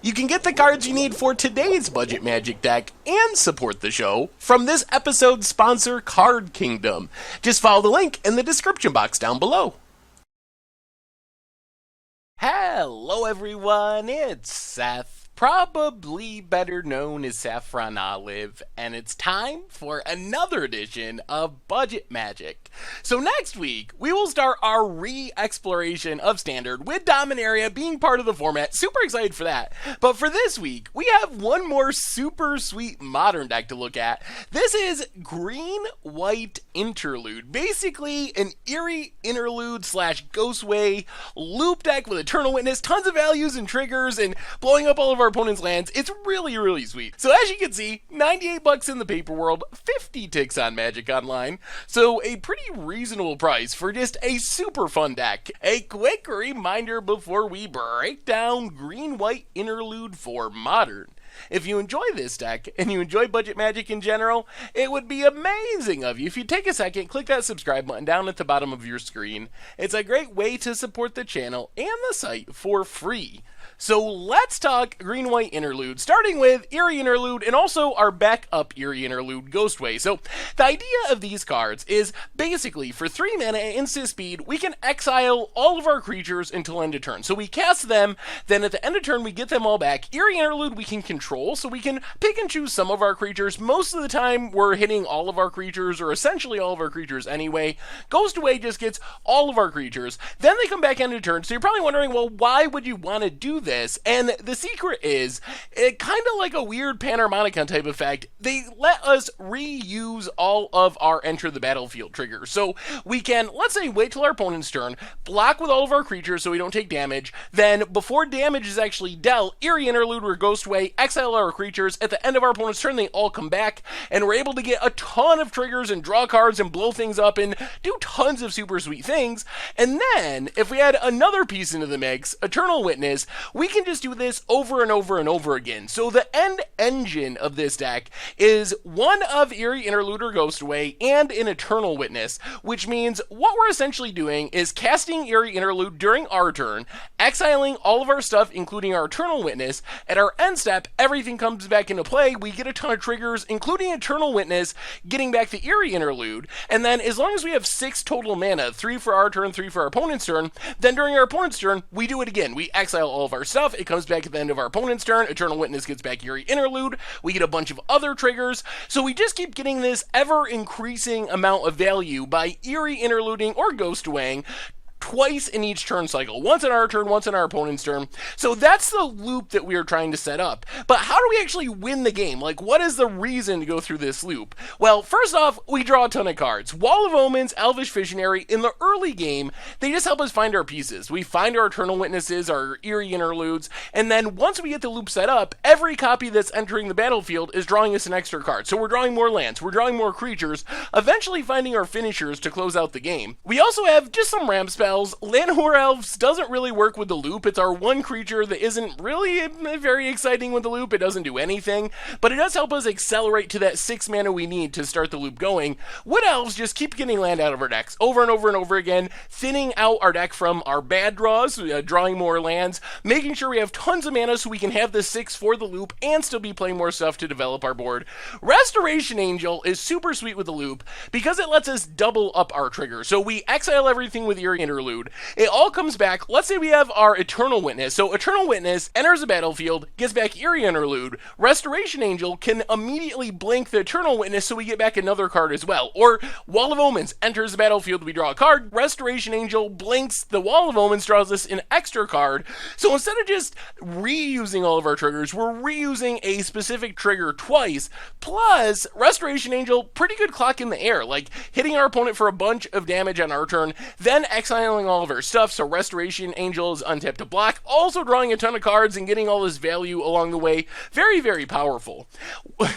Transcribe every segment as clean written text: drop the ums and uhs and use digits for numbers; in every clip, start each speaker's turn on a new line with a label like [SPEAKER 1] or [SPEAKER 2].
[SPEAKER 1] You can get the cards you need for today's Budget Magic deck and support the show from this episode's sponsor, Card Kingdom. Just follow the link in the description box down below. Hello everyone, it's Seth, probably better known as Saffron Olive, and it's time for another edition of Budget Magic. So next week, we will start our re-exploration of Standard with Dominaria being part of the format. Super excited for that. But for this week, we have one more super sweet Modern deck to look at. This is Green-White Interlude. Basically, an Eerie Interlude / Ghostway loop deck with Eternal Witness, tons of values and triggers, and blowing up all of our opponent's lands. It's really, really sweet. So as you can see, 98 bucks in the paper world, 50 ticks on Magic Online. So a pretty reasonable price for just a super fun deck. A quick reminder before we break down Green-White Interlude for Modern. If you enjoy this deck, and you enjoy Budget Magic in general, it would be amazing of you if you take a second, click that subscribe button down at the bottom of your screen. It's a great way to support the channel and the site for free. So let's talk Green-White Interlude, starting with Eerie Interlude and also our backup Eerie Interlude, Ghostway. So the idea of these cards is basically for 3 mana at instant speed, we can exile all of our creatures until end of turn. So we cast them, then at the end of turn we get them all back. Eerie Interlude we can control, so we can pick and choose some of our creatures. Most of the time we're hitting all of our creatures, or essentially all of our creatures anyway. Ghostway just gets all of our creatures. Then they come back end of turn, so you're probably wondering, well, why would you want to do this? And the secret is, it kind of like a weird Panharmonicon type effect, they let us reuse all of our enter the battlefield triggers. So we can, let's say, wait till our opponent's turn, block with all of our creatures so we don't take damage, then before damage is actually dealt, Eerie Interlude or Ghostway, exile our creatures, at the end of our opponent's turn they all come back, and we're able to get a ton of triggers and draw cards and blow things up and do tons of super sweet things. And then, if we add another piece into the mix, Eternal Witness, we can just do this over and over and over again. So the end engine of this deck is one of Eerie Interlude or Ghostway and an Eternal Witness, which means what we're essentially doing is casting Eerie Interlude during our turn, exiling all of our stuff, including our Eternal Witness. At our end step, everything comes back into play. We get a ton of triggers, including Eternal Witness, getting back the Eerie Interlude, and then as long as we have 6 total mana, 3 for our turn, 3 for our opponent's turn, then during our opponent's turn, we do it again. We exile all of our stuff, it comes back at the end of our opponent's turn, Eternal Witness gets back Eerie Interlude, we get a bunch of other triggers, so we just keep getting this ever-increasing amount of value by Eerie Interluding or Ghostwaying twice in each turn cycle. Once in our turn, once in our opponent's turn. So that's the loop that we are trying to set up. But how do we actually win the game? Like, what is the reason to go through this loop? Well, first off, we draw a ton of cards. Wall of Omens, Elvish Visionary, in the early game, they just help us find our pieces. We find our Eternal Witnesses, our Eerie Interludes, and then once we get the loop set up, every copy that's entering the battlefield is drawing us an extra card. So we're drawing more lands, we're drawing more creatures, eventually finding our finishers to close out the game. We also have just some ramp spells. Mhoroi Elves doesn't really work with the loop. It's our one creature that isn't really very exciting with the loop. It doesn't do anything, but it does help us accelerate to that 6 mana we need to start the loop going. Wood Elves just keep getting land out of our decks over and over and over again, thinning out our deck from our bad draws, drawing more lands, making sure we have tons of mana so we can have the 6 for the loop and still be playing more stuff to develop our board. Restoration Angel is super sweet with the loop because it lets us double up our trigger. So we exile everything with Eerie Interlude. It all comes back. Let's say we have our Eternal Witness. So Eternal Witness enters the battlefield, gets back Eerie Interlude. Restoration Angel can immediately blink the Eternal Witness so we get back another card as well. Or Wall of Omens enters the battlefield, we draw a card. Restoration Angel blinks the Wall of Omens, draws us an extra card. So instead of just reusing all of our triggers, we're reusing a specific trigger twice. Plus, Restoration Angel, pretty good clock in the air, like hitting our opponent for a bunch of damage on our turn, then exiling all of our stuff, so Restoration Angel is untapped to block, also drawing a ton of cards and getting all this value along the way. Very, very powerful.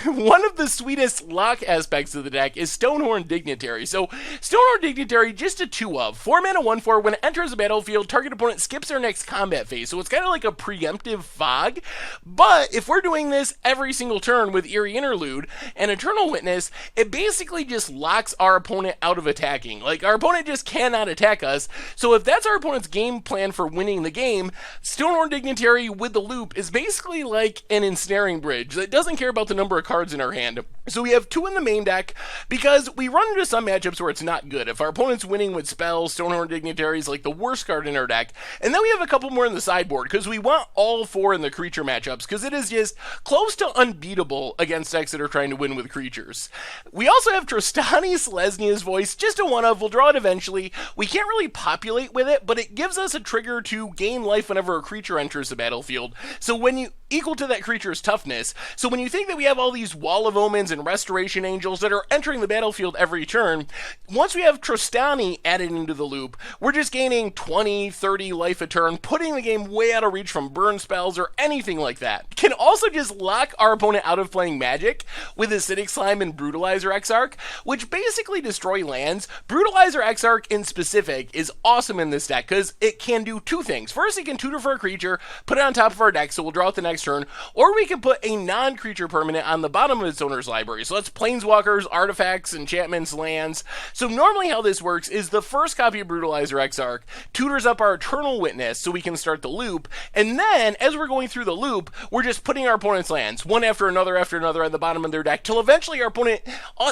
[SPEAKER 1] One of the sweetest lock aspects of the deck is Stonehorn Dignitary. So Stonehorn Dignitary, just a 2 of 4 mana 1/4. When it enters the battlefield, target opponent skips their next combat phase. So it's kind of like a preemptive fog. But if we're doing this every single turn with Eerie Interlude and Eternal Witness, it basically just locks our opponent out of attacking. Like, our opponent just cannot attack us, So if that's our opponent's game plan for winning the game, Stonehorn Dignitary with the loop is basically like an ensnaring bridge that doesn't care about the number of cards in our hand. So we have 2 in the main deck because we run into some matchups where it's not good. If our opponent's winning with spells, Stonehorn Dignitary is like the worst card in our deck. And then we have a couple more in the sideboard because we want all 4 in the creature matchups because it is just close to unbeatable against decks that are trying to win with creatures. We also have Trostani Selesnya's Voice, just a one of. We'll draw it eventually. We can't really populate with it, but it gives us a trigger to gain life whenever a creature enters the battlefield. So when you equal to that creature's toughness. So when you think that we have all these Wall of Omens and Restoration Angels that are entering the battlefield every turn, once we have Trostani added into the loop, we're just gaining 20, 30 life a turn, putting the game way out of reach from burn spells or anything like that. Can also just lock our opponent out of playing Magic with Acidic Slime and Brutalizer Exarch, which basically destroy lands. Brutalizer Exarch in specific is awesome in this deck because it can do 2 things. First, it can tutor for a creature, put it on top of our deck, so we'll draw it the next turn, or we can put a non-creature permanent on the bottom of its owner's library. So that's planeswalkers, artifacts, enchantments, lands. So normally how this works is the first copy of Brutalizer Exarch tutors up our Eternal Witness so we can start the loop, and then as we're going through the loop, we're just putting our opponent's lands one after another at the bottom of their deck till eventually our opponent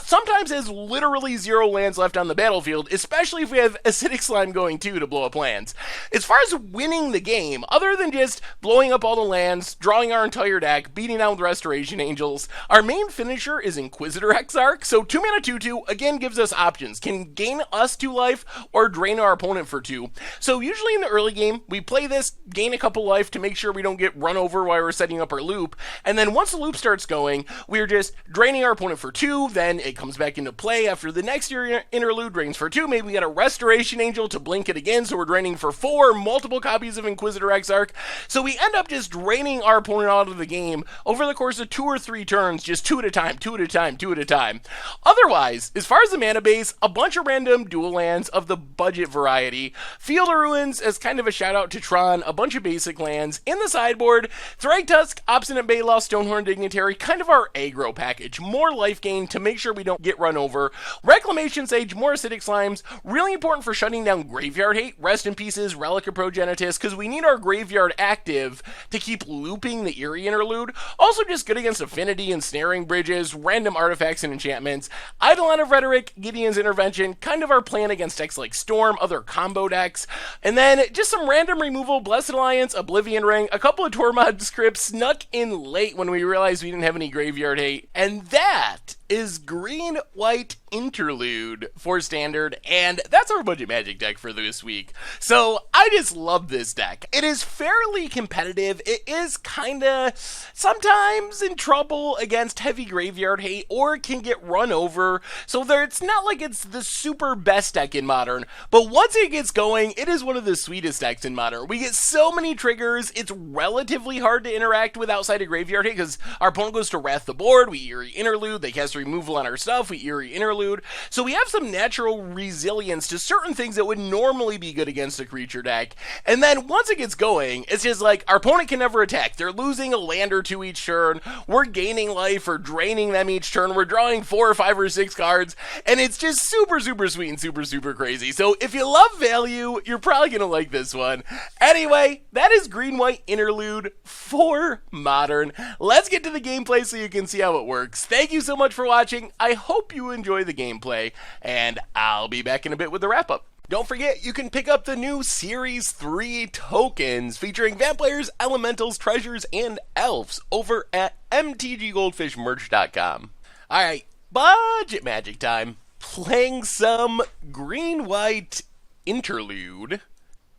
[SPEAKER 1] sometimes has literally 0 lands left on the battlefield, especially if we have Acidic Slime going too to blow up lands. As far as winning the game, other than just blowing up all the lands, drawing our entire deck, beating down with Restoration Angels, our main finisher is Inquisitor Exarch. So 2 mana 2/2 again gives us options. Can gain us 2 life or drain our opponent for 2. So usually in the early game, we play this, gain a couple life to make sure we don't get run over while we're setting up our loop. And then once the loop starts going, we're just draining our opponent for 2. Then it comes back into play after the next interlude, drains for 2. Maybe we got a Restoration Angel to blink it again, so we're draining for 4, multiple copies of Inquisitor Exarch. So we end up just draining our opponent out of the game over the course of 2 or 3 turns, just 2 at a time, 2 at a time, 2 at a time. Otherwise, as far as the mana base, a bunch of random dual lands of the budget variety. Field of Ruins as kind of a shout out to Tron, a bunch of basic lands. In the sideboard, Thragtusk, Obstinate Baloth, Stonehorn Dignitary, kind of our aggro package. More life gain to make sure we don't get run over. Reclamation Sage, more Acidic Slimes, really important for shutting down Graveyard Hate. Rest in pieces, Relic of Progenitus, because we need our graveyard active to keep looping the Eerie Interlude. Also just good against Affinity and Snaring Bridges, random artifacts and enchantments. Eidolon of Rhetoric, Gideon's Intervention, kind of our plan against decks like Storm, other combo decks. And then just some random removal, Blessed Alliance, Oblivion Ring, a couple of Tormod scripts snuck in late when we realized we didn't have any Graveyard Hate. And that is Green-White Interlude for Standard, and that's our Budget Magic deck for this week. So I just love this deck. It is fairly competitive. It is kinda sometimes in trouble against heavy Graveyard Hate, or it can get run over. So it's not like it's the super best deck in Modern, but once it gets going, it is one of the sweetest decks in Modern. We get so many triggers. It's relatively hard to interact with outside of Graveyard Hate because our opponent goes to Wrath the Board, we Eerie Interlude, they cast removal on our stuff, we Eerie Interlude. So we have some natural resilience to certain things that would normally be good against a creature deck. And then once it gets going, it's just like our opponent can never attack. They're losing a land or 2 each turn. We're gaining life or draining them each turn. We're drawing 4 or 5 or 6 cards. And it's just super, super sweet and super, super crazy. So if you love value, you're probably going to like this one. Anyway, that is Green-White Interlude for Modern. Let's get to the gameplay so you can see how it works. Thank you so much for watching. I hope you enjoy the gameplay, and I'll be back in a bit with the wrap-up. Don't forget, you can pick up the new Series 3 tokens featuring vampires, elementals, treasures, and elves over at mtggoldfishmerch.com. Alright, budget magic time. Playing some Green-White Interlude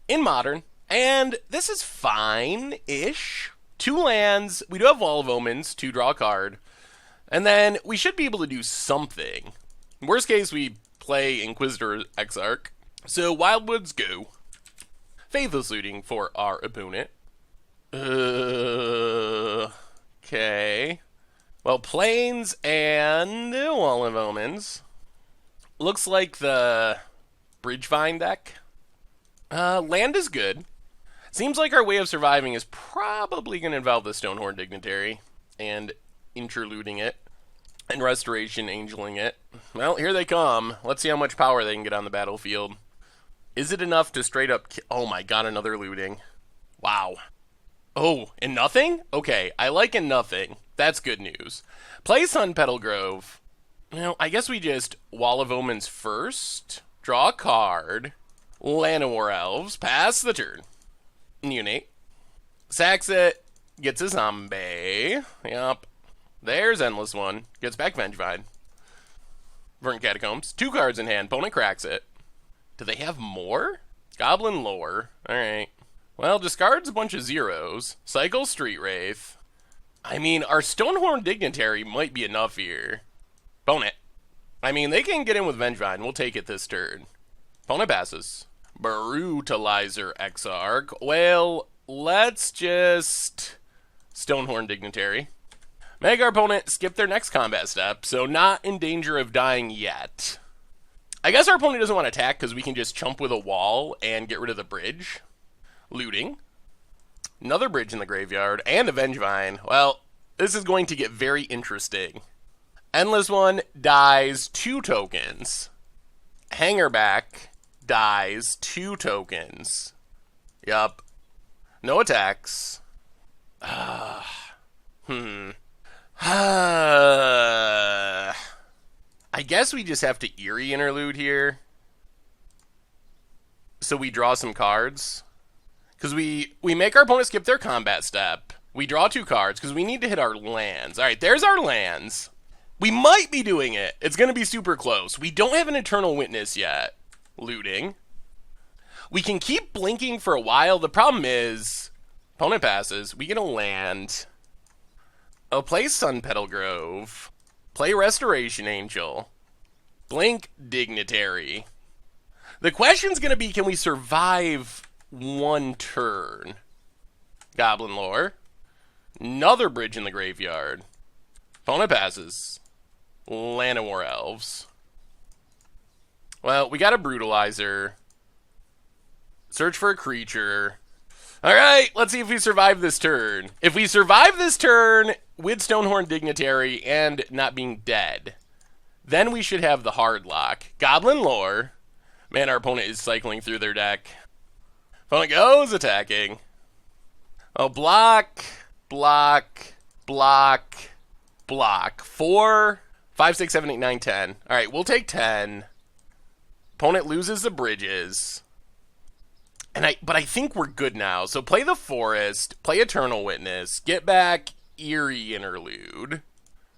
[SPEAKER 1] in Modern, and this is fine-ish. 2 lands, we do have Wall of Omens to draw a card, and then we should be able to do something. Worst case, we play Inquisitor Exarch. So Wildwoods go. Faithless Looting for our opponent. Okay. Well, Plains and Wall of Omens. Looks like the Bridgevine deck. Land is good. Seems like our way of surviving is probably going to involve the Stonehorn Dignitary and interluding it and Restoration Angeling it. Well, here they come. Let's see how much power they can get on the battlefield. Is it enough to straight up... Oh my god, another looting. Wow. Oh, and nothing? Okay, I like and nothing. That's good news. Play Sun Petal Grove. Well, I guess we just Wall of Omens first. Draw a card. Llanowar Elves. Pass the turn. Unite. Sacks it. Gets a zombie. Yup. There's Endless One. Gets back Vengevine. Verdant Catacombs. 2 cards in hand. Opponent cracks it. Do they have more? Goblin Lore. Alright. Well, discards a bunch of zeros. Cycle Street Wraith. I mean, our Stonehorn Dignitary might be enough here. Opponent. I mean, they can get in with Vengevine. We'll take it this turn. Opponent passes. Brutalizer Exarch. Well, let's just... Stonehorn Dignitary. Make our opponent skip their next combat step, so not in danger of dying yet. I guess our opponent doesn't want to attack because we can just chump with a wall and get rid of the bridge. Looting. Another bridge in the graveyard, and a Vengevine. Well, this is going to get very interesting. Endless One dies 2 tokens. Hangerback dies 2 tokens. Yup. No attacks. I guess we just have to Eerie Interlude here. So we draw some cards. Because we make our opponent skip their combat step. We draw 2 cards because we need to hit our lands. Alright, there's our lands. We might be doing it. It's going to be super close. We don't have an Eternal Witness yet. Looting. We can keep blinking for a while. The problem is, opponent passes. We get a land. I'll play Sun Petal Grove. Play Restoration Angel. Blink Dignitary. The question's going to be, can we survive 1 turn? Goblin Lore. Another bridge in the graveyard. Opponent passes. Llanowar Elves. Well, we got a Brutalizer. Search for a creature. Alright, let's see if we survive this turn. If we survive this turn with Stonehorn Dignitary and not being dead, then we should have the hard lock. Goblin Lore. Man, our opponent is cycling through their deck. Opponent goes attacking. Oh, block, block, block, block. 4, 5, 6, 7, 8, 9, 10. Alright, we'll take 10. Opponent loses the bridges. But I think we're good now. So play the Forest, play Eternal Witness, get back Eerie Interlude.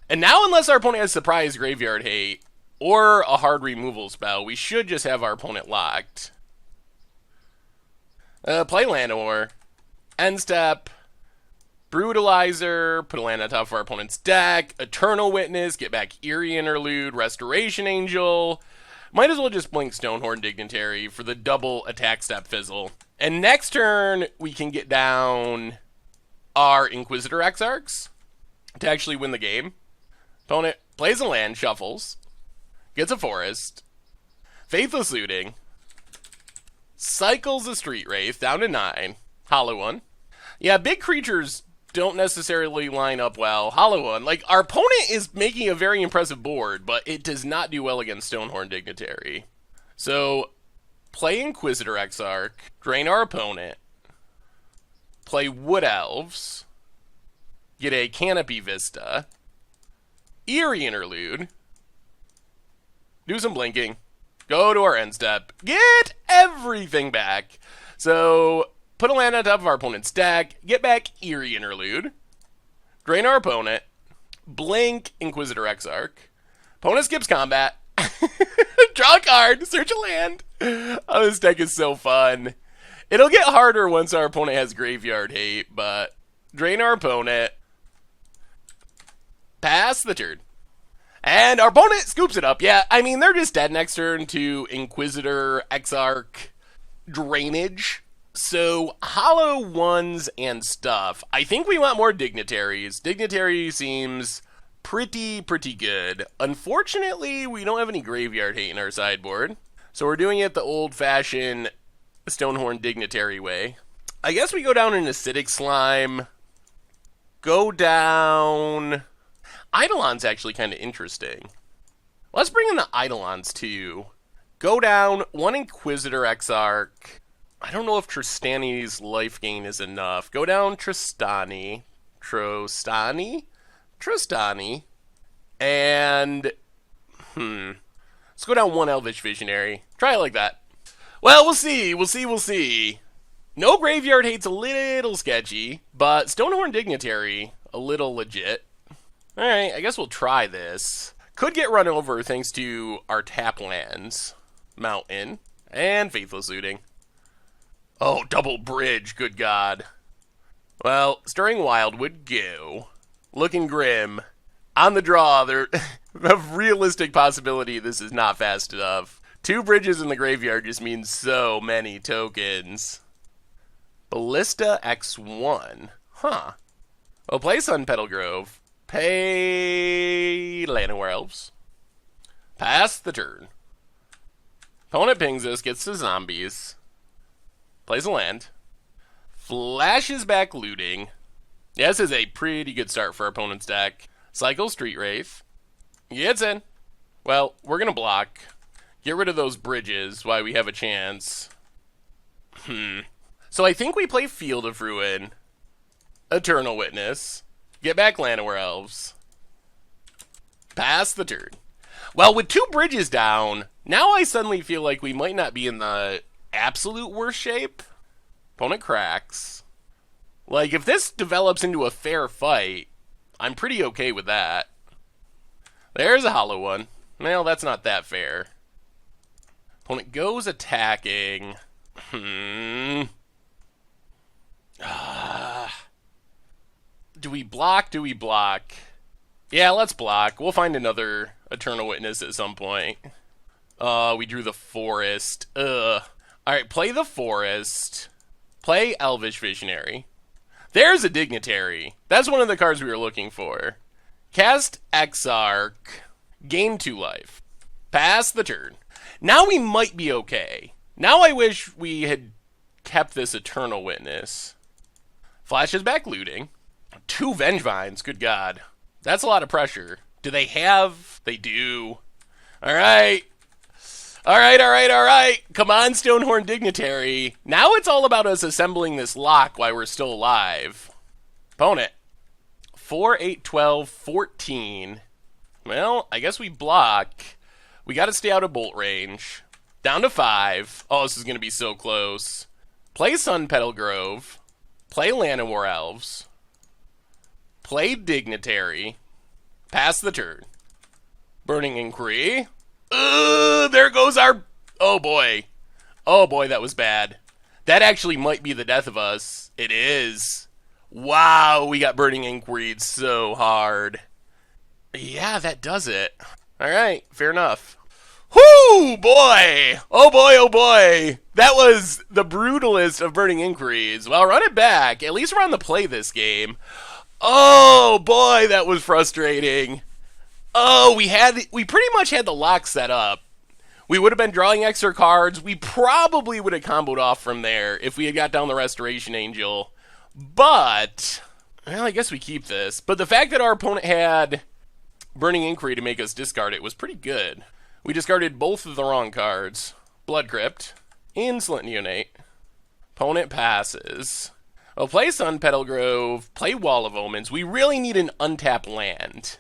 [SPEAKER 1] And now, unless our opponent has Surprise Graveyard Hate or a hard removal spell, we should just have our opponent locked. Play Llanowar. End step. Brutalizer. Put a land on top of our opponent's deck. Eternal Witness. Get back Eerie Interlude. Restoration Angel. Might as well just blink Stonehorn Dignitary for the double attack step fizzle. And next turn, we can get down our Inquisitor Exarchs to actually win the game. Opponent plays a land, shuffles. Gets a Forest. Faithless Looting. Cycles a Street Wraith down to 9. Hollow One. Yeah, big creatures don't necessarily line up well. Hollow One. Like, our opponent is making a very impressive board, but it does not do well against Stonehorn Dignitary. So, play Inquisitor Exarch. Drain our opponent. Play Wood Elves. Get a Canopy Vista. Eerie Interlude. Do some blinking. Go to our end step. Get everything back. So, put a land on top of our opponent's deck. Get back Eerie Interlude. Drain our opponent. Blink Inquisitor Exarch. Opponent skips combat. Draw a card. Search a land. Oh, this deck is so fun. It'll get harder once our opponent has Graveyard Hate, but drain our opponent. Pass the turn. And our opponent scoops it up. Yeah, I mean, they're just dead next turn to Inquisitor, Exarch, Drainage. So, Hollow Ones and stuff. I think we want more Dignitaries. Dignitary seems pretty good. Unfortunately, we don't have any Graveyard Hate in our sideboard. So we're doing it the old-fashioned Stonehorn Dignitary way. I guess we go down an Acidic Slime. Go down... Eidolon's actually kind of interesting. Let's bring in the Eidolons, too. Go down 1 Inquisitor Exarch. I don't know if Tristani's life gain is enough. Go down Tristani. Tristani. And, let's go down 1 Elvish Visionary. Try it like that. Well, we'll see. No Graveyard Hate's a little sketchy, but Stonehorn Dignitary, a little legit. Alright, I guess we'll try this. Could get run over thanks to our tap lands. Mountain, and Faithless Looting. Oh, double bridge, good God. Well, Stirring Wildwood, go. Looking grim. On the draw, there a realistic possibility this is not fast enough. 2 bridges in the graveyard just means so many tokens. Ballista X1. Huh. Well, play Sun Petal Grove. Pay Llanowar Elves. Pass the turn. Opponent pings us, gets the zombies. Plays a land. Flashes back looting. Yeah, this is a pretty good start for our opponent's deck. Cycle Street Wraith. Gets in. Well, we're going to block. Get rid of those bridges while we have a chance. So I think we play Field of Ruin. Eternal Witness. Get back Llanowar Elves. Pass the turn. Well, with 2 bridges down, now I suddenly feel like we might not be in the absolute worst shape. Opponent cracks. Like, if this develops into a fair fight, I'm pretty okay with that. There's a hollow one. Well, that's not that fair. Opponent goes attacking. Do we block? Yeah, let's block. We'll find another Eternal Witness at some point. We drew the Forest. Alright, play the Forest. Play Elvish Visionary. There's a Dignitary. That's one of the cards we were looking for. Cast Exarch. Gain 2 life. Pass the turn. Now we might be okay. Now I wish we had kept this Eternal Witness. Flashes back looting. 2 Vengevines, good God. That's a lot of pressure. Do they have? They do. Alright. Alright. Come on, Stonehorn Dignitary. Now it's all about us assembling this lock while we're still alive. Opponent. 4, 8, 12, 14. Well, I guess we block. We gotta stay out of bolt range. Down to 5. Oh, this is gonna be so close. Play Sun Petal Grove. Play Llanowar Elves. Play Dignitary. Pass the turn. Burning Inquiry. There goes our... Oh boy, that was bad. That actually might be the death of us. It is. Wow, we got Burning Inquiry so hard. Yeah, that does it. Alright, fair enough. Whoo, boy! Oh boy! That was the brutalest of Burning Inquiries. Well, run it back. At least we're on the play this game. Oh boy, that was frustrating. Oh, we pretty much had the lock set up. We would have been drawing extra cards. We probably would have comboed off from there if we had got down the Restoration Angel. But, well, I guess we keep this. But the fact that our opponent had Burning Inquiry to make us discard it was pretty good. We discarded both of the wrong cards. Blood Crypt, Insolent Neonate. Opponent passes. Well, play Sun Petal Grove, play Wall of Omens. We really need an untapped land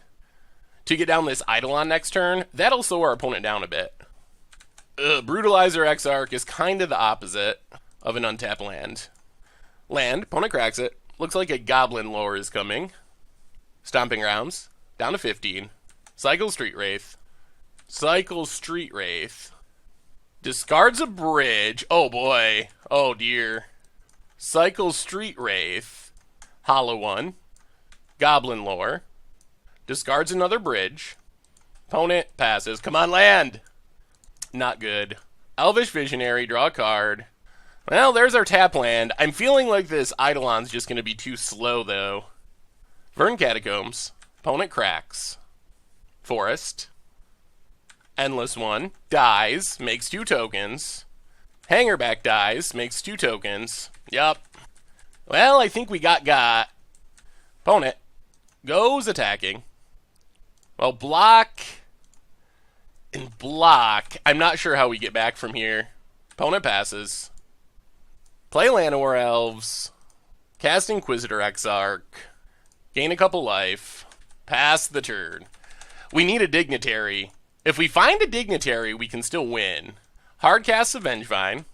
[SPEAKER 1] to get down this Eidolon next turn. That'll slow our opponent down a bit. Brutalizer Exarch is kind of the opposite of an untapped land. Land, opponent cracks it. Looks like a Goblin Lore is coming. Stomping Grounds, down to 15. Cycle Street Wraith. Discards a bridge. Oh boy. Oh dear. Cycle Street Wraith. Hollow one. Goblin Lore. Discards another bridge. Opponent passes. Come on, land! Not good. Elvish Visionary, draw a card. Well, there's our tap land. I'm feeling like this Eidolon's just going to be too slow, though. Vern Catacombs. Opponent cracks. Forest. Endless one. Dies. Makes 2 tokens. Hangerback dies. Makes 2 tokens. Yup. Well, I think we got. Opponent goes attacking. Well, block. And block. I'm not sure how we get back from here. Opponent passes. Play Llanowar Elves. Cast Inquisitor Exarch. Gain a couple life. Pass the turn. We need a Dignitary. If we find a Dignitary, we can still win. Hard cast Vengevine.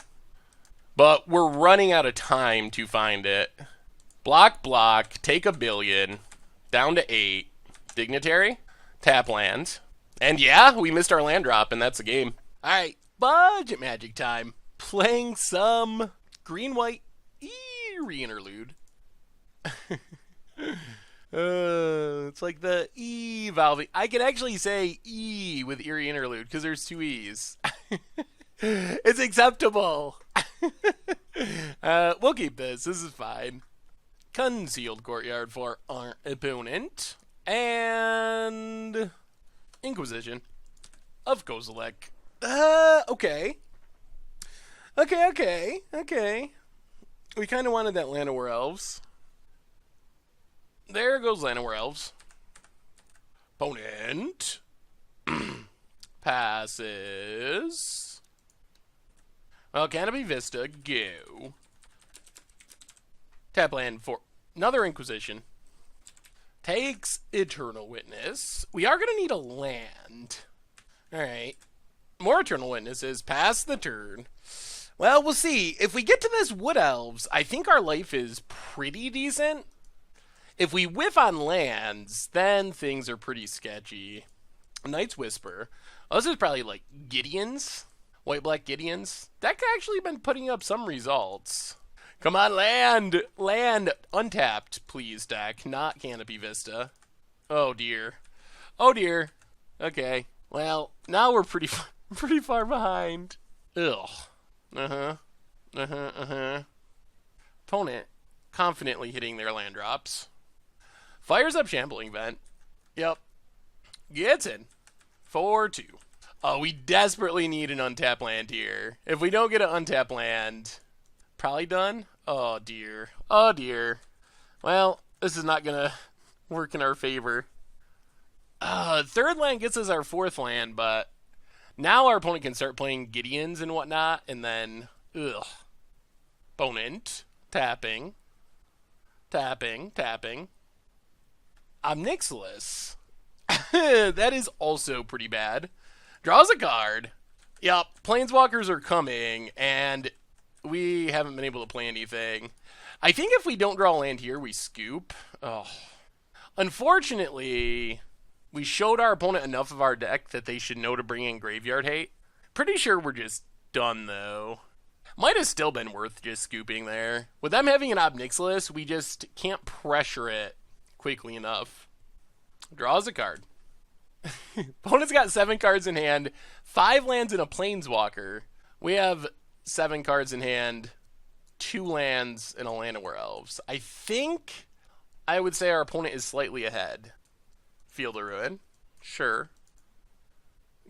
[SPEAKER 1] But we're running out of time to find it. Block, block. Take a billion. Down to 8. Dignitary. Tap land. And yeah, we missed our land drop, and that's the game. Alright, budget magic time. Playing some green-white Eerie Interlude. It's like the E valve. I can actually say E with Eerie Interlude because there's 2 E's. It's acceptable. We'll keep this. This is fine. Concealed Courtyard for our opponent. And Inquisition of Kozilek. Okay. Okay. We kind of wanted that Llanowar Elves. There goes Llanowar Elves. Opponent passes. Well, Canopy Vista, go. Tap land for another Inquisition. Takes Eternal Witness. We are going to need a land. Alright. More Eternal Witnesses. Pass the turn. Well, we'll see. If we get to this Wood Elves, I think our life is pretty decent. If we whiff on lands, then things are pretty sketchy. Night's Whisper. Oh, this is probably like Gideon's. White-black Gideon's. That could actually been putting up some results. Come on, land! Land! Untapped, please, deck. Not Canopy Vista. Oh, dear. Oh, dear. Okay. Well, now we're pretty far behind. Ugh. Opponent confidently hitting their land drops. Fires up Shambling Vent. Yep. Gets in. 4-2. Oh, we desperately need an untapped land here. If we don't get an untapped land, probably done. Oh, dear. Oh, dear. Well, this is not going to work in our favor. Third land gets us our 4th land, but now our opponent can start playing Gideons and whatnot, and then, ugh. Opponent, tapping. Omnixilus. That is also pretty bad. Draws a card. Yep, Planeswalkers are coming, and we haven't been able to play anything. I think if we don't draw land here, we scoop. Oh. Unfortunately, we showed our opponent enough of our deck that they should know to bring in Graveyard Hate. Pretty sure we're just done, though. Might have still been worth just scooping there. With them having an Obnixilis, we just can't pressure it quickly enough. Draws a card. Opponent's got 7 cards in hand, 5 lands and a Planeswalker. We have 7 cards in hand, 2 lands and a Llanowar Elves. I think I would say our opponent is slightly ahead. Field of Ruin. Sure.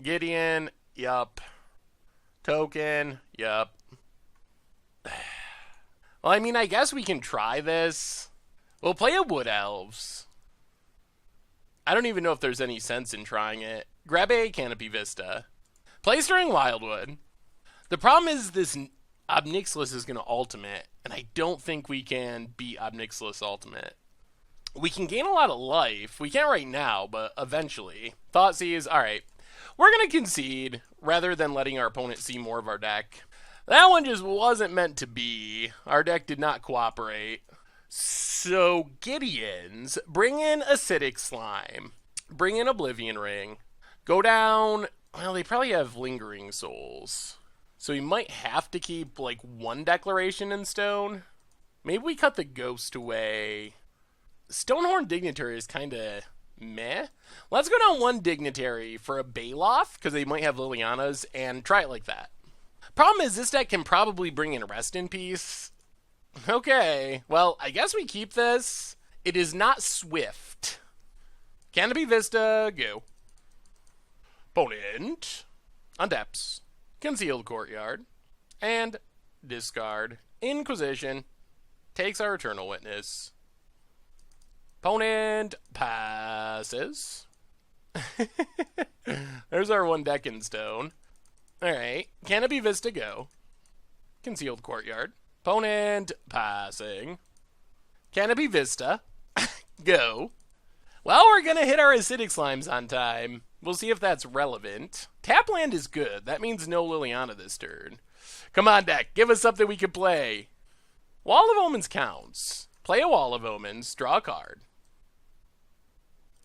[SPEAKER 1] Gideon. Yup. Token. Yup. Well, I mean, I guess we can try this. We'll play a Wood Elves. I don't even know if there's any sense in trying it. Grab a Canopy Vista. Play Stirring Wildwood. The problem is this Obnixilis is going to ultimate, and I don't think we can beat Obnixilis ultimate. We can gain a lot of life. We can't right now, but eventually. Thoughtseize, alright. We're going to concede, rather than letting our opponent see more of our deck. That one just wasn't meant to be. Our deck did not cooperate. So, Gideons, bring in Acidic Slime. Bring in Oblivion Ring. Go down, well, they probably have Lingering Souls. So we might have to keep, like, 1 Declaration in stone. Maybe we cut the Ghost away. Stonehorn Dignitary is kind of meh. Let's go down 1 Dignitary for a Baloth, because they might have Lilianas, and try it like that. Problem is, this deck can probably bring in Rest in Peace. Okay, well, I guess we keep this. It is not Swift. Canopy Vista, go. Opponent. Untaps. Concealed Courtyard. And discard. Inquisition. Takes our Eternal Witness. Opponent passes. There's our one deck in stone. Alright. Canopy Vista, go. Concealed Courtyard. Opponent passing. Canopy Vista. Go. Well, we're going to hit our acidic slimes on time. We'll see if that's relevant. Tap land is good. That means no Liliana this turn. Come on, deck. Give us something we can play. Wall of Omens counts. Play a Wall of Omens. Draw a card.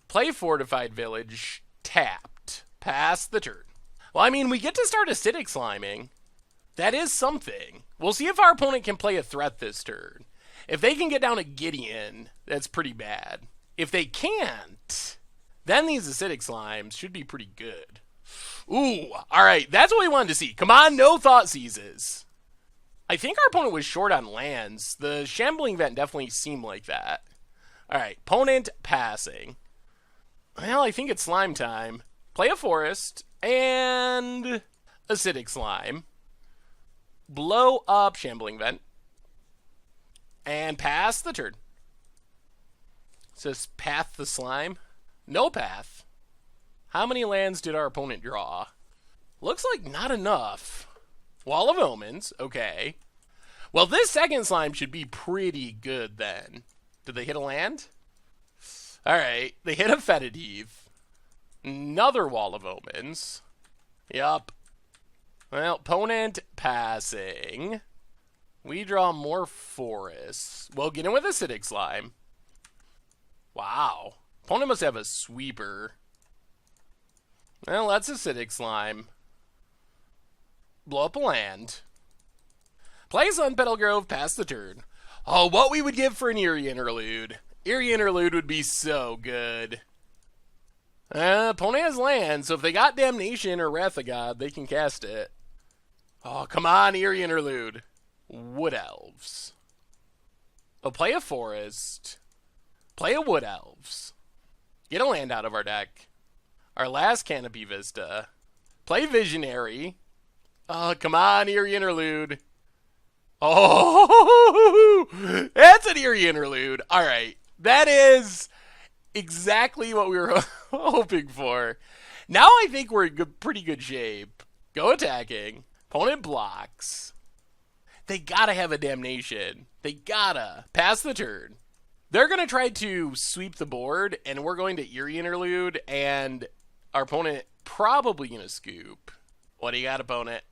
[SPEAKER 1] Play Fortified Village. Tapped. Pass the turn. Well, I mean, we get to start acidic sliming. That is something. We'll see if our opponent can play a threat this turn. If they can get down a Gideon, that's pretty bad. If they can't, then these acidic slimes should be pretty good. Ooh, alright, that's what we wanted to see. Come on, no thought seizes. I think our opponent was short on lands. The Shambling Vent definitely seemed like that. Alright, opponent passing. Well, I think it's slime time. Play a forest and acidic slime. Blow up Shambling Vent. And pass the turn. It says path the slime. No path. How many lands did our opponent draw? Looks like not enough. Wall of Omens. Okay. Well, this second slime should be pretty good then. Did they hit a land? Alright. They hit a Fetative. Another Wall of Omens. Yup. Well, opponent passing. We draw more forests. Well, get in with acidic slime. Wow. Opponent must have a sweeper. Well, that's acidic slime. Blow up a land. Play Sunpetal Grove, pass the turn. Oh, what we would give for an Eerie Interlude. Eerie Interlude would be so good. Opponent has land, so if they got Damnation or Wrath of God, they can cast it. Oh, come on, Eerie Interlude. Wood Elves. Oh, play a forest. Play a Wood Elves. Get a land out of our deck. Our last Canopy Vista. Play Visionary. Oh, come on, Eerie Interlude. Oh, that's an Eerie Interlude. All right. That is exactly what we were hoping for. Now I think we're in pretty good shape. Go attacking. Opponent blocks. They gotta have a Damnation. They gotta. Pass the turn. They're gonna try to sweep the board, and we're going to Eerie Interlude, and our opponent probably gonna scoop. What do you got, opponent?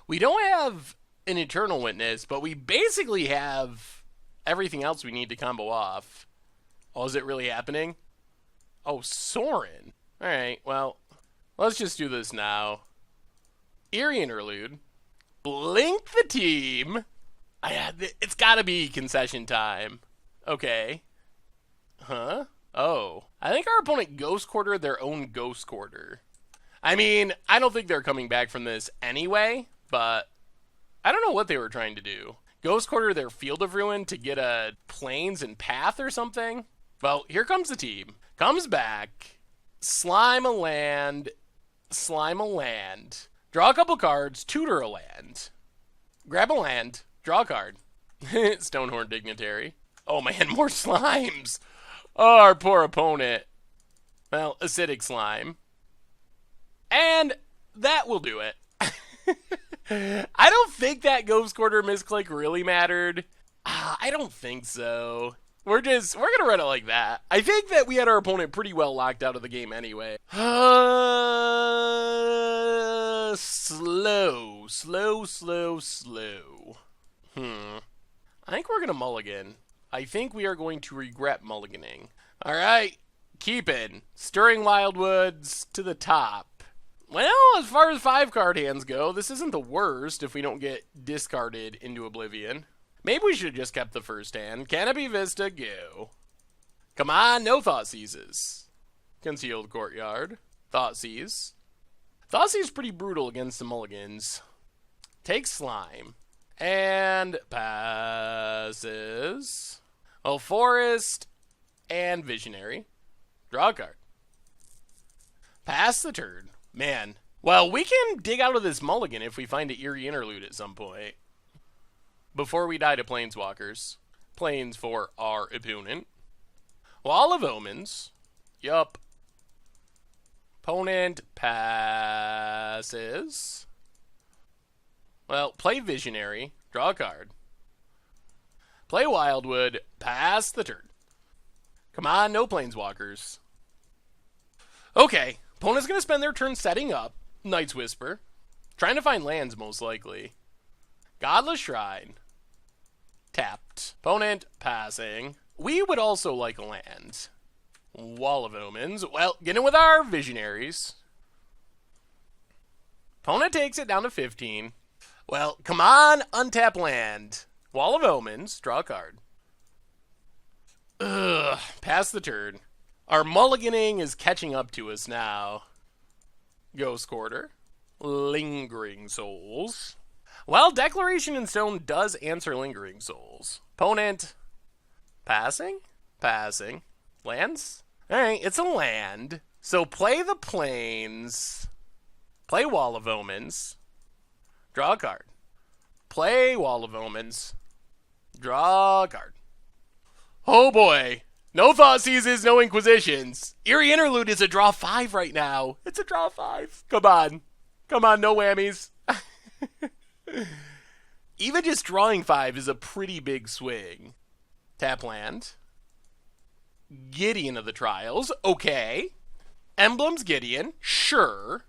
[SPEAKER 1] We don't have an Eternal Witness, but we basically have everything else we need to combo off. Oh, is it really happening? Oh, Sorin. Alright, well, let's just do this now. Eerie Interlude. Blink the team. It's gotta be concession time. Okay. Huh? Oh. I think our opponent Ghost Quartered their own Ghost Quarter. I mean, I don't think they're coming back from this anyway, but I don't know what they were trying to do. Ghost Quarter their Field of Ruin to get a Plains and Path or something? Well, here comes the team. Comes back. Slime a land. Slime a land. Draw a couple cards. Tutor a land. Grab a land. Draw a card. Stonehorn Dignitary. Oh man, more slimes. Oh, our poor opponent. Well, acidic slime. And that will do it. I don't think that Ghost Quarter misclick really mattered. I don't think so. We're gonna run it like that. I think that we had our opponent pretty well locked out of the game anyway. Slow. I think we're gonna mulligan. I think we are going to regret mulliganing. Alright, keeping. Stirring Wildwoods to the top. Well, as far as 5-card hands go, this isn't the worst if we don't get discarded into oblivion. Maybe we should have just kept the first hand. Canopy Vista, go. Come on, no Thoughtseizes. Concealed Courtyard. Thoughtseize. Thoughtseize is pretty brutal against the mulligans. Take Slime. And passes. Oh, Forest and Visionary. Draw a card. Pass the turn. Man. Well, we can dig out of this mulligan if we find an Eerie Interlude at some point. Before we die to Planeswalkers. Planes for our opponent. Wall of Omens. Yup. Opponent passes. Well, play Visionary. Draw a card. Play Wildwood. Pass the turn. Come on, no Planeswalkers. Okay, opponent's going to spend their turn setting up. Night's Whisper. Trying to find lands, most likely. Godless Shrine. Tapped. Opponent passing. We would also like a land. Wall of Omens. Well, get in with our Visionaries. Opponent takes it down to 15. Well, come on, untap land. Wall of Omens. Draw a card. Ugh, pass the turn. Our mulliganing is catching up to us now. Ghost Quarter. Lingering Souls. Well, Declaration in Stone does answer Lingering Souls. Opponent. Passing? Passing. Lands? Alright, it's a land. So play the Plains. Play Wall of Omens. Draw a card. Play Wall of Omens. Draw a card. Oh boy. No Thoughtseizes, no Inquisitions. Eerie Interlude is a draw 5 right now. It's a draw 5. Come on. Come on, no whammies. Even just drawing 5 is a pretty big swing. Tap land. Gideon of the Trials. Okay. Emblems Gideon. Sure.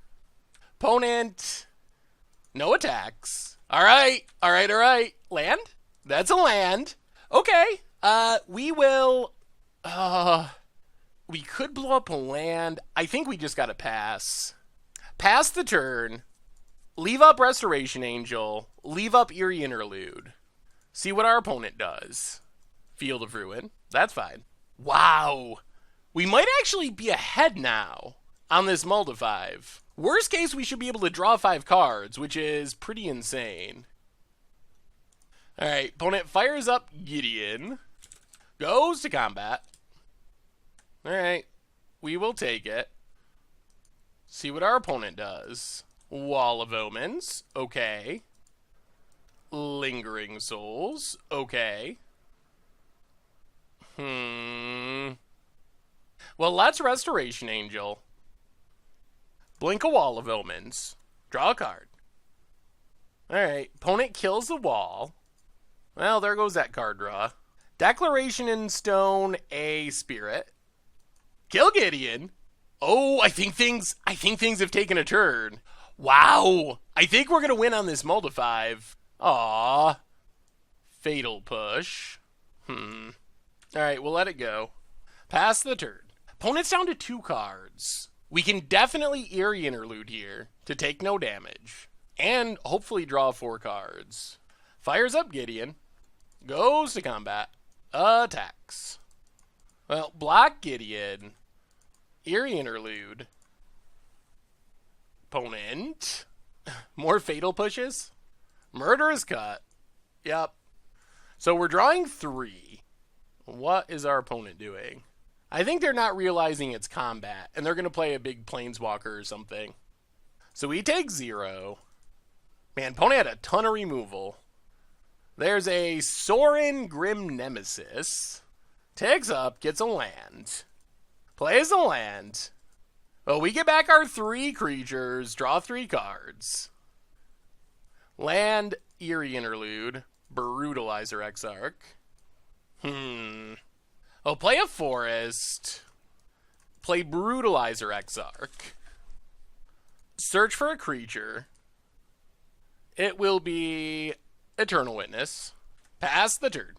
[SPEAKER 1] Opponent. No attacks. Alright. Alright. Land? That's a land. Okay. We will... we could blow up a land. I think we just gotta pass. Pass the turn. Leave up Restoration Angel. Leave up Eerie Interlude. See what our opponent does. Field of Ruin. That's fine. Wow. We might actually be ahead now on this Multi 5. Worst case, we should be able to draw 5 cards, which is pretty insane. Alright, opponent fires up Gideon. Goes to combat. Alright, we will take it. See what our opponent does. Wall of Omens. Okay. Lingering Souls. Okay. Well, let's Restoration Angel. Blink a Wall of Omens. Draw a card. Alright, opponent kills the wall. Well, there goes that card draw. Declaration in Stone, a Spirit. Kill Gideon. Oh, I think things have taken a turn. Wow. I think we're going to win on this Multi 5. Aww. Fatal Push. Alright, we'll let it go. Pass the turn. Opponent's down to 2 cards. We can definitely Eerie Interlude here to take no damage. And hopefully draw 4 cards. Fires up Gideon. Goes to combat. Attacks. Well, block Gideon. Eerie Interlude. Opponent. More Fatal Pushes. Murderous Cut. Yep. So we're drawing 3. What is our opponent doing? I think they're not realizing it's combat, and they're going to play a big Planeswalker or something. So we take 0. Man, opponent had a ton of removal. There's a Sorin Grim Nemesis. Takes up, gets a land. Plays a land. Well, we get back our 3 creatures, draw 3 cards. Land, Eerie Interlude, Brutalizer Exarch. Oh, play a forest. Play Brutalizer Exarch. Search for a creature. It will be Eternal Witness. Pass the turn.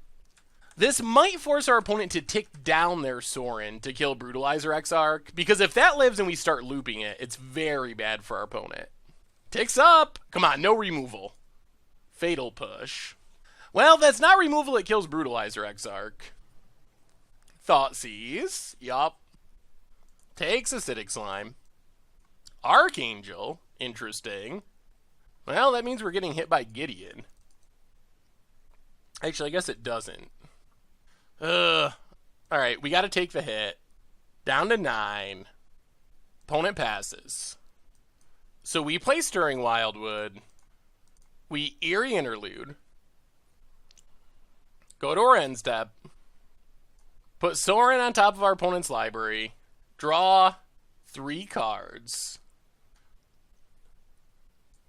[SPEAKER 1] This might force our opponent to tick down their Sorin to kill Brutalizer Exarch, because if that lives and we start looping it, it's very bad for our opponent. Ticks up. Come on, no removal. Fatal Push. Well, that's not removal, it kills Brutalizer Exarch. Thoughtseize. Yup. Takes Acidic Slime. Archangel. Interesting. Well, that means we're getting hit by Gideon. Actually, I guess it doesn't. Alright, we gotta take the hit. Down to 9. Opponent passes. So we play Stirring Wildwood. We Eerie Interlude. Go to our end step. Put Sorin on top of our opponent's library. Draw 3 cards.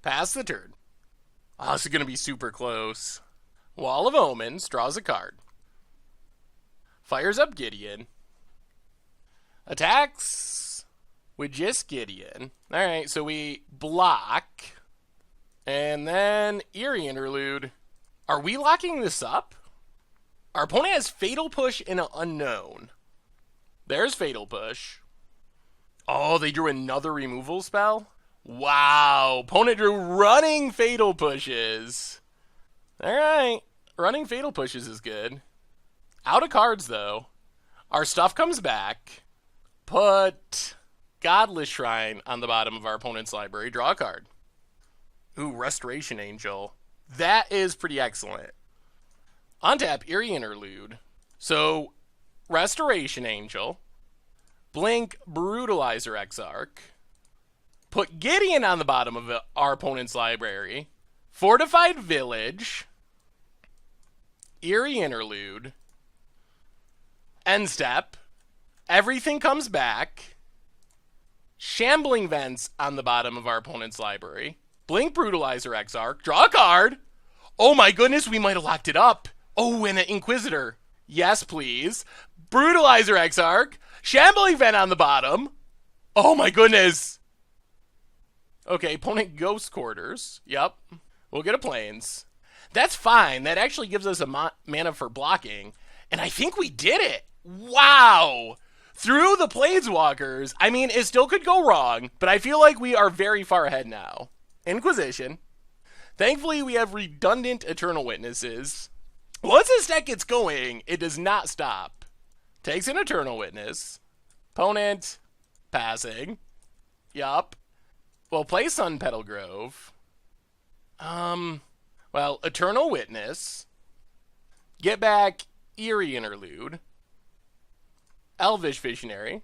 [SPEAKER 1] Pass the turn. Oh, this is going to be super close. Wall of Omens draws a card. Fires up Gideon. Attacks with just Gideon. Alright, so we block. And then Eerie Interlude. Are we locking this up? Our opponent has Fatal Push and an Unknown. There's Fatal Push. Oh, they drew another removal spell? Wow. Opponent drew Running Fatal Pushes. Alright. Running Fatal Pushes is good. Out of cards, though. Our stuff comes back. Put Godless Shrine on the bottom of our opponent's library. Draw a card. Ooh, Restoration Angel. That is pretty excellent. Untap Eerie Interlude. So, Restoration Angel. Blink Brutalizer Exarch. Put Gideon on the bottom of our opponent's library. Fortified Village. Eerie Interlude. End step. Everything comes back. Shambling Vents on the bottom of our opponent's library. Blink Brutalizer Exarch. Draw a card. Oh my goodness, we might have locked it up. Oh, and an Inquisitor. Yes, please. Brutalizer Exarch. Shambling Vent on the bottom. Oh my goodness. Okay, opponent Ghost Quarters. Yep. We'll get a Plains. That's fine. That actually gives us a mana for blocking. And I think we did it. Wow. Through the Planeswalkers. I mean, it still could go wrong, but I feel like we are very far ahead now. Inquisition. Thankfully, we have redundant Eternal Witnesses. Once this deck gets going, it does not stop. Takes an Eternal Witness. Opponent. Passing. Yup. Well, play Sun Petal Grove. Well, Eternal Witness. Get back Eerie Interlude. Elvish Visionary.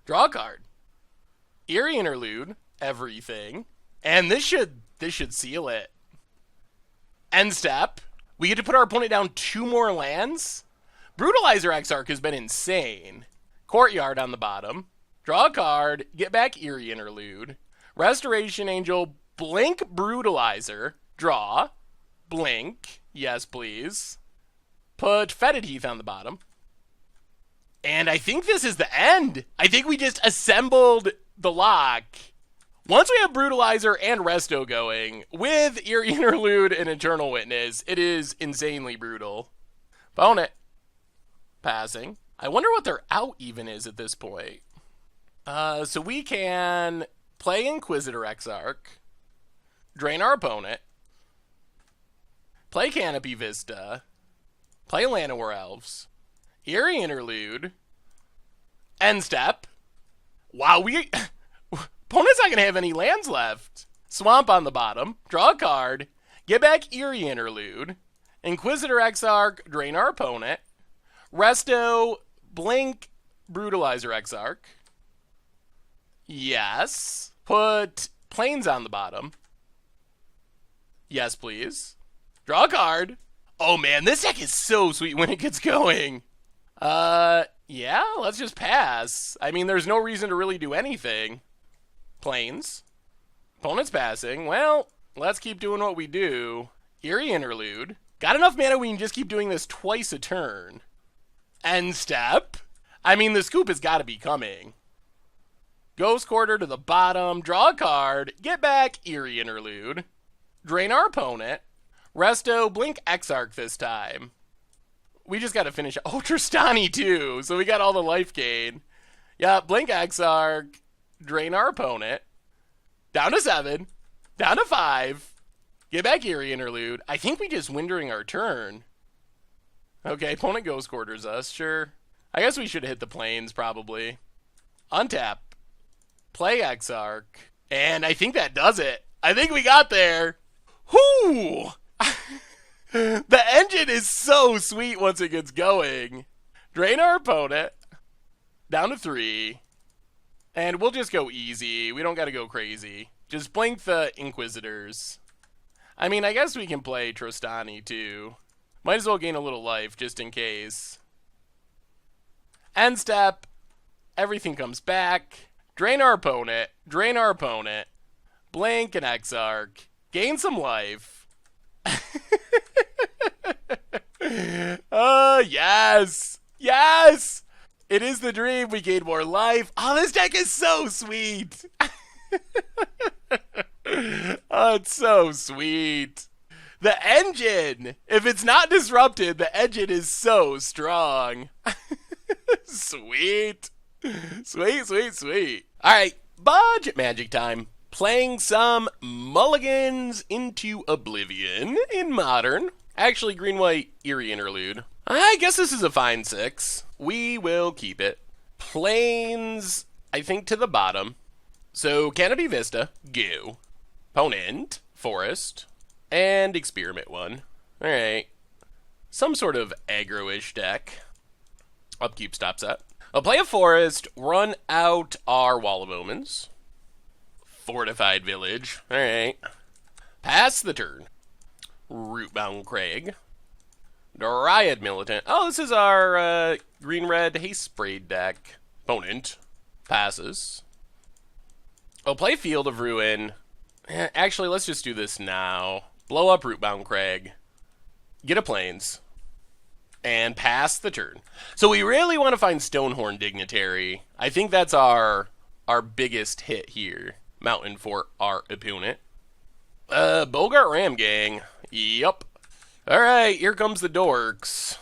[SPEAKER 1] Draw a card. Eerie Interlude. Everything. And this should seal it. End step. We get to put our opponent down 2 more lands. Brutalizer Exarch has been insane. Courtyard on the bottom. Draw a card. Get back Eerie Interlude. Restoration Angel. Blink Brutalizer. Draw. Blink. Yes, please. Put Fetid Heath on the bottom. And I think this is the end. I think we just assembled the lock. Once we have Brutalizer and Resto going, with Eerie Interlude and Eternal Witness, it is insanely brutal. Opponent. Passing. I wonder what their out even is at this point. So we can play Inquisitor Exarch, drain our opponent, play Canopy Vista, play Llanowar Elves, Eerie Interlude, end step. Wow, opponent's not going to have any lands left. Swamp on the bottom, draw a card, get back Eerie Interlude, Inquisitor Exarch, drain our opponent, Resto, Blink, Brutalizer Exarch. Yes. Put Plains on the bottom. Yes, please. Draw a card. Oh man, this deck is so sweet when it gets going. Yeah, let's just pass. I mean, there's no reason to really do anything. Plains. Opponent's passing. Well, let's keep doing what we do. Eerie Interlude. Got enough mana we can just keep doing this twice a turn. End step. I mean, the scoop has got to be coming. Ghost Quarter to the bottom. Draw a card. Get back Eerie Interlude. Drain our opponent. Resto, Blink Exarch this time. We just got to finish. Oh, Tristani too. So we got all the life gain. Yeah, Blink Exarch. Drain our opponent. Down to 7. Down to 5. Get back Eerie Interlude. I think we just win during our turn. Okay, opponent Ghost Quarters us. Sure. I guess we should have hit the Plains probably. Untap. Play Exarch. And I think that does it. I think we got there. Whoo! The engine is so sweet once it gets going. Drain our opponent. Down to 3. And we'll just go easy. We don't got to go crazy. Just blink the Inquisitors. I mean, I guess we can play Trostani too. Might as well gain a little life just in case. End step. Everything comes back. Drain our opponent. Drain our opponent. Blink an Exarch. Gain some life. Yes! Yes! It is the dream. We gain more life. Oh, this deck is so sweet. Oh, it's so sweet. The engine! If it's not disrupted, the engine is so strong. Sweet. Sweet, sweet, sweet. Alright, budget magic time. Playing some Mulligans into Oblivion in Modern. Actually, green-white Eerie Interlude. I guess this is a fine 6. We will keep it. Plains, I think, to the bottom. So, Canopy Vista, go. Opponent, Forest, and Experiment 1. Alright. Some sort of aggro-ish deck. Upkeep, stop set. I'll play a Forest, run out our Wall of Omens. Fortified Village. Alright. Pass the turn. Rootbound Crag. Dryad Militant. Oh, this is our green-red Haste Sprayed deck. Opponent. Passes. I'll play Field of Ruin. Actually, let's just do this now. Blow up Rootbound Crag. Get a Plains. And pass the turn. So we really want to find Stonehorn Dignitary. I think that's our biggest hit here. Mountain for our opponent. Bogart Ram Gang. Yup. Alright, here comes the dorks.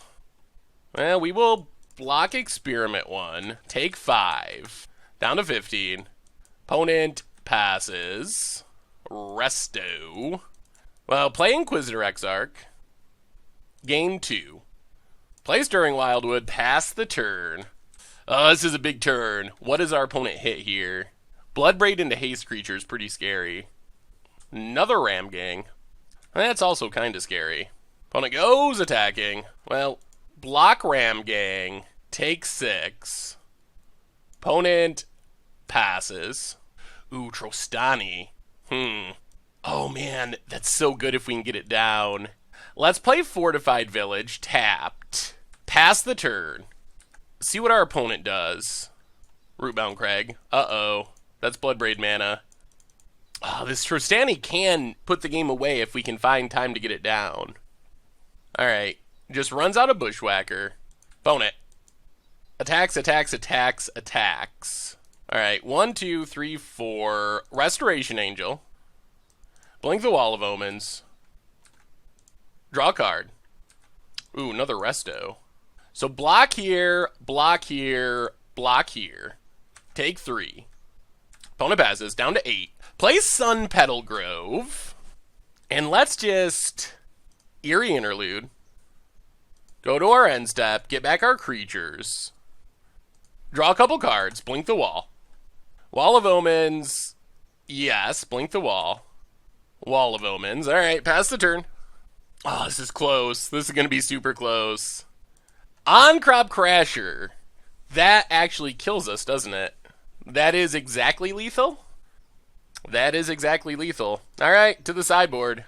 [SPEAKER 1] Well, we will block Experiment 1. Take 5. Down to 15. Opponent passes. Resto. Well, play Inquisitor Exarch. Gain 2. Play Stirring Wildwood. Pass the turn. Oh, this is a big turn. What does our opponent hit here? Bloodbraid into Haste Creature is pretty scary. Another Ram Gang. That's also kind of scary. Opponent goes attacking. Well, block Ram Gang. Take 6. Opponent passes. Ooh, Trostani. Oh man, that's so good if we can get it down. Let's play Fortified Village. Tapped. Pass the turn. See what our opponent does. Rootbound Crag. Uh-oh. That's Bloodbraid mana. Oh, this Trostani can put the game away if we can find time to get it down. Alright. Just runs out a Bushwhacker. Opponent. Attacks, attacks, attacks, attacks. Alright. 1, 2, 3, 4. Restoration Angel. Blink the Wall of Omens. Draw a card. Ooh, another Resto. So block here, block here, block here. Take 3. Opponent passes, down to 8. Play Sun Petal Grove. And let's just Eerie Interlude. Go to our end step, get back our creatures. Draw a couple cards, blink the wall. Wall of Omens. Yes, blink the wall. Wall of Omens. Alright, pass the turn. Oh, this is close. This is going to be super close. On-Crop Crasher. That actually kills us, doesn't it? That is exactly lethal? That is exactly lethal. Alright, to the sideboard.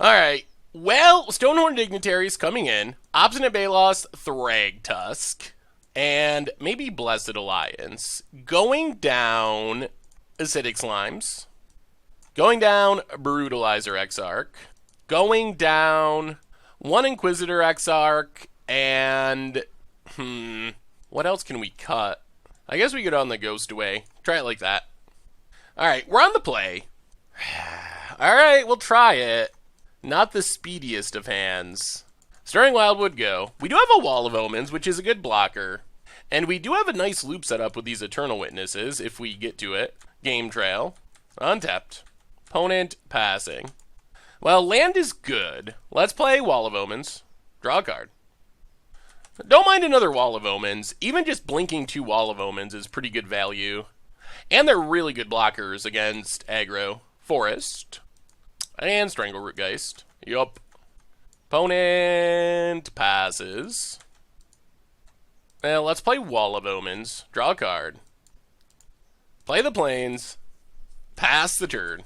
[SPEAKER 1] Alright. Well, Stonehorn Dignitaries coming in. Obstinate Balos, Thragtusk. And maybe Blessed Alliance. Going down Acidic Slimes. Going down Brutalizer Exarch. Going down one Inquisitor Exarch. And, what else can we cut? I guess we go down the Ghost Away. Try it like that. Alright, we're on the play. Alright, we'll try it. Not the speediest of hands. Stirring Wildwood, go. We do have a Wall of Omens, which is a good blocker. And we do have a nice loop set up with these Eternal Witnesses, if we get to it. Game Trail. Untapped. Opponent passing. Well, land is good. Let's play Wall of Omens. Draw a card. Don't mind another Wall of Omens. Even just blinking 2 Wall of Omens is pretty good value. And they're really good blockers against aggro. Forest. And Strangleroot Geist. Yup. Opponent passes. Well, let's play Wall of Omens. Draw a card. Play the Plains. Pass the turn.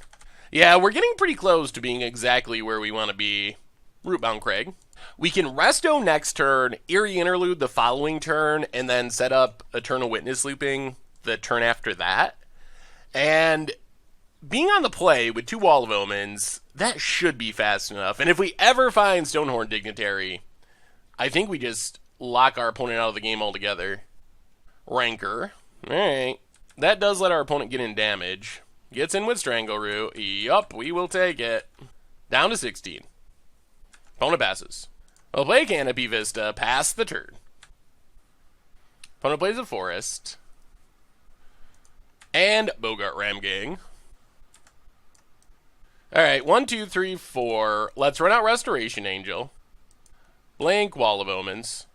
[SPEAKER 1] Yeah, we're getting pretty close to being exactly where we want to be. Rootbound Crag. We can Resto next turn, Eerie Interlude the following turn, and then set up Eternal Witness looping the turn after that. And being on the play with 2 Wall of Omens, that should be fast enough. And if we ever find Stonehorn Dignitary, I think we just lock our opponent out of the game altogether. Rancor. Alright. That does let our opponent get in damage. Gets in with Strangle Root. Yup, we will take it. Down to 16. Opponent passes. We'll play Canopy Vista, pass the turn. Opponent plays a Forest. And Bogart Ram Gang. Alright, 1, 2, 3, 4. Let's run out Restoration Angel. Blink, Wall of Omens.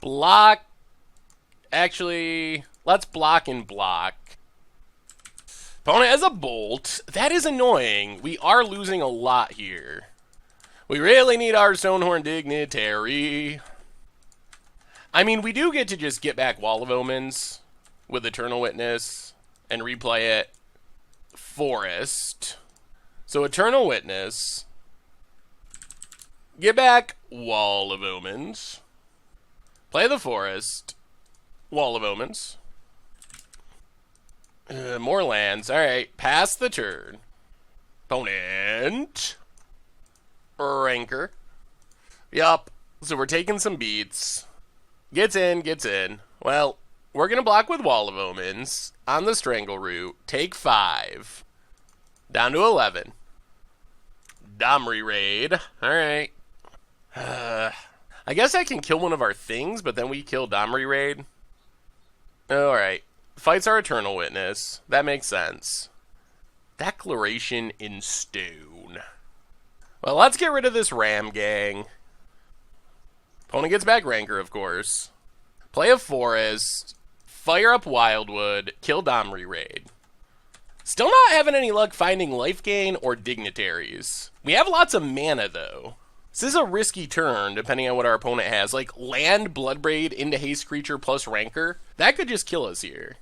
[SPEAKER 1] Block. Actually, let's block and block. Opponent has a Bolt. That is annoying. We are losing a lot here. We really need our Stonehorn Dignitary. I mean, we do get to just get back Wall of Omens with Eternal Witness and replay it. Forest. So Eternal Witness. Get back Wall of Omens. Play the Forest. Wall of Omens. More lands. Alright, pass the turn. Opponent. Rancor. Yup. So we're taking some beats. Gets in, gets in. Well, we're going to block with Wall of Omens on the Strangle Root. Take 5. Down to 11. Domri Raid. Alright. I guess I can kill one of our things, but then we kill Domri Raid. Alright. Fights our Eternal Witness. That makes sense. Declaration in Stone. Well, let's get rid of this Ram Gang. Opponent gets back Rancor, of course. Play a Forest. Fire up Wildwood. Kill Domri Raid. Still not having any luck finding life gain or dignitaries. We have lots of mana, though. This is a risky turn, depending on what our opponent has. Like, land Bloodbraid into haste creature plus Rancor. That could just kill us here.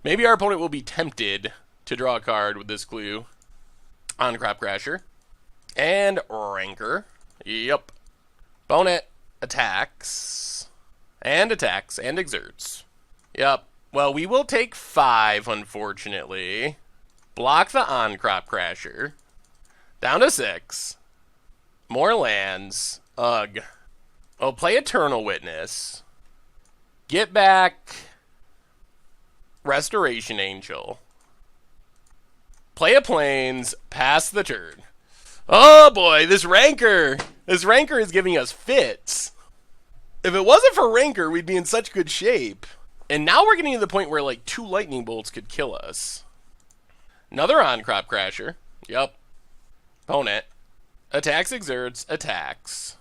[SPEAKER 1] Maybe our opponent will be tempted to draw a card with this clue. On Crop Crasher. And Rancor. Yup. Opponent attacks. And attacks. And exerts. Yup. Well, we will take 5, unfortunately. Block the On-Crop Crasher. Down to 6. More lands. Ugh. Oh, play Eternal Witness. Get back Restoration Angel. Play a Plains. Pass the turn. Oh boy, this Rancor. This Rancor is giving us fits. If it wasn't for Rancor, we'd be in such good shape. And now we're getting to the point where like 2 lightning bolts could kill us. Another On-Crop Crasher. Yup. Opponent. Attacks, exerts, attacks.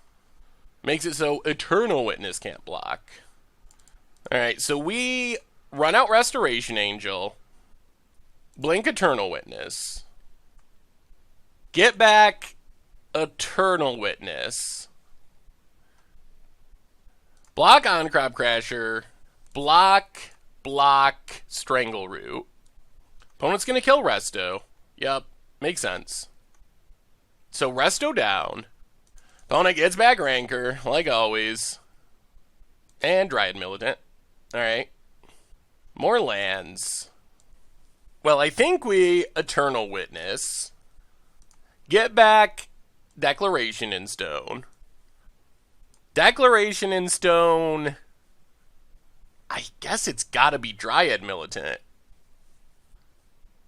[SPEAKER 1] Makes it so Eternal Witness can't block. Alright, so we run out Restoration Angel. Blink Eternal Witness. Get back Eternal Witness. Block On-Crop Crasher. Block, Strangle Root. Opponent's going to kill Resto. Yup, makes sense. So Resto down. Opponent gets back Rancor, like always. And Dryad Militant. Alright. More lands. Well, I think we Eternal Witness. Get back Declaration in Stone. Declaration in Stone. I guess it's gotta be Dryad Militant.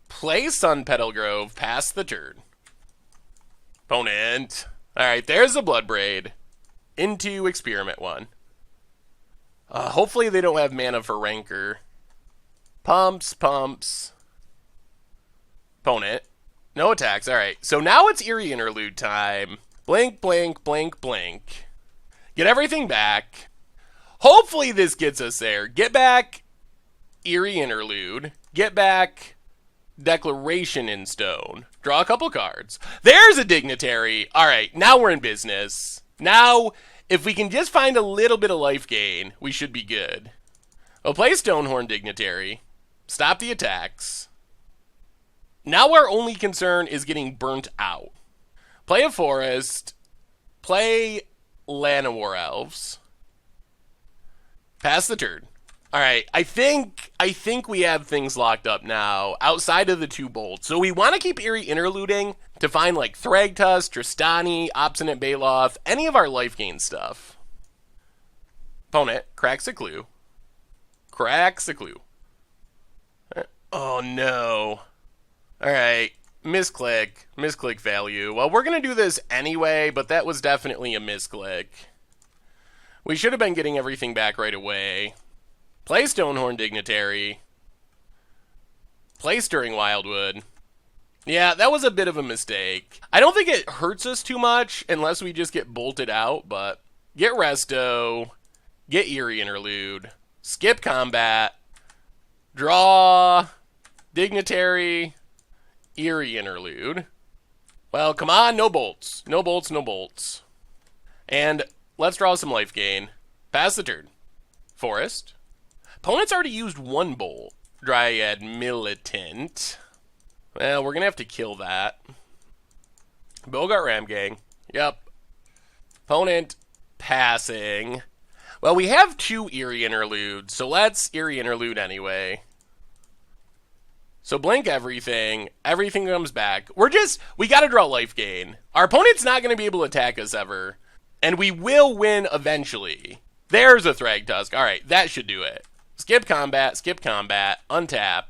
[SPEAKER 1] Play Sun Petal Grove, pass the turn. Opponent. Alright, there's the Bloodbraid. Into Experiment 1. Hopefully they don't have mana for Rancor. Pumps. Opponent. No attacks, alright. So now it's Eerie Interlude time. Blink. Get everything back. Hopefully this gets us there. Get back Eerie Interlude. Get back Declaration in Stone. Draw a couple cards. There's a Dignitary. Alright, now we're in business. Now, if we can just find a little bit of life gain, we should be good. We'll play Stonehorn Dignitary. Stop the attacks. Now our only concern is getting burnt out. Play a Forest. Play Llanowar Elves. Pass the turn. All right, I think we have things locked up now outside of the 2 bolts. So we want to keep Eerie interluding to find like Thragtusk, Tristani, Obstinate Baloth, any of our life gain stuff. Opponent cracks a clue. Cracks a clue. Oh no. All right, misclick value. Well, we're gonna do this anyway, but that was definitely a misclick. We should have been getting everything back right away. Play Stonehorn Dignitary. Play Stirring Wildwood. Yeah, that was a bit of a mistake. I don't think it hurts us too much unless we just get bolted out, but get Resto, get Eerie Interlude, skip combat, draw, Dignitary, Eerie Interlude. Well, come on, no bolts. No bolts, no bolts. And let's draw some life gain. Pass the turn. Forest. Opponent's already used 1 bolt. Dryad Militant. Well, we're going to have to kill that. Bogart Ramgang. Yep. Opponent passing. Well, we have 2 Eerie Interludes, so let's Eerie Interlude anyway. So blink everything. Everything comes back. We got to draw life gain. Our opponent's not going to be able to attack us ever. And we will win eventually. There's a Thragtusk. All right, that should do it. Skip combat, untap.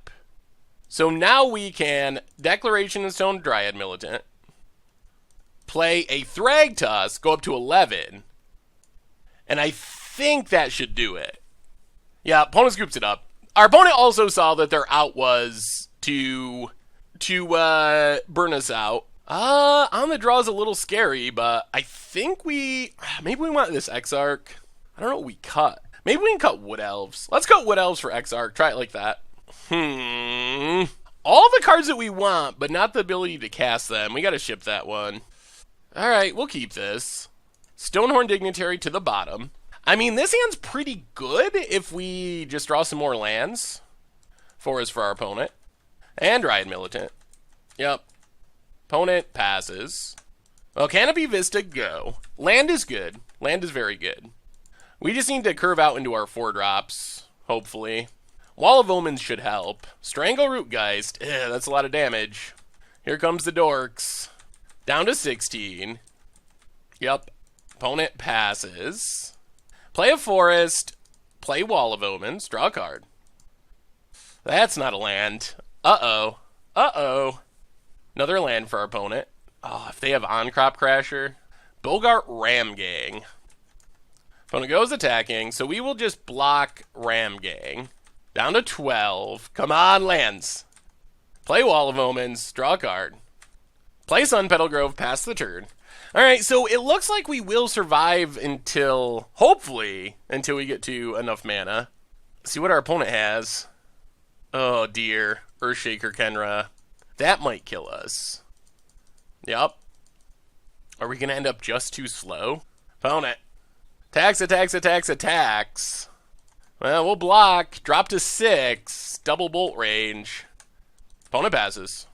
[SPEAKER 1] So now we can Declaration and Stone Dryad Militant. Play a Thragtusk, go up to 11. And I think that should do it. Yeah, opponent scoops it up. Our opponent also saw that their out was to burn us out. On the draw is a little scary, but I think maybe we want this Exarch. I don't know what we cut. Maybe we can cut Wood Elves. Let's cut Wood Elves for Exarch. Try it like that. All the cards that we want, but not the ability to cast them. We gotta ship that one. Alright, we'll keep this. Stonehorn Dignitary to the bottom. I mean, this hand's pretty good if we just draw some more lands. Forest for our opponent. And Dryad Militant. Yep. Opponent passes. Well, Canopy Vista, go. Land is good. Land is very good. We just need to curve out into our 4-drops, hopefully. Wall of Omens should help. Strangleroot Geist. That's a lot of damage. Here comes the dorks. Down to 16. Yep. Opponent passes. Play a Forest. Play Wall of Omens. Draw a card. That's not a land. Uh-oh. Uh-oh. Another land for our opponent. Oh, if they have On-Crop Crasher. Bogart Ramgang. Opponent goes attacking, so we will just block Ramgang. Down to 12. Come on, lands. Play Wall of Omens. Draw a card. Play Sun Petal Grove. Pass the turn. Alright, so it looks like we will survive until, hopefully, until we get to enough mana. Let's see what our opponent has. Oh, dear. Earthshaker Kenra. That might kill us. Yup. Are we going to end up just too slow? Opponent. Attacks. Well, we'll block. Drop to 6. Double bolt range. Opponent passes.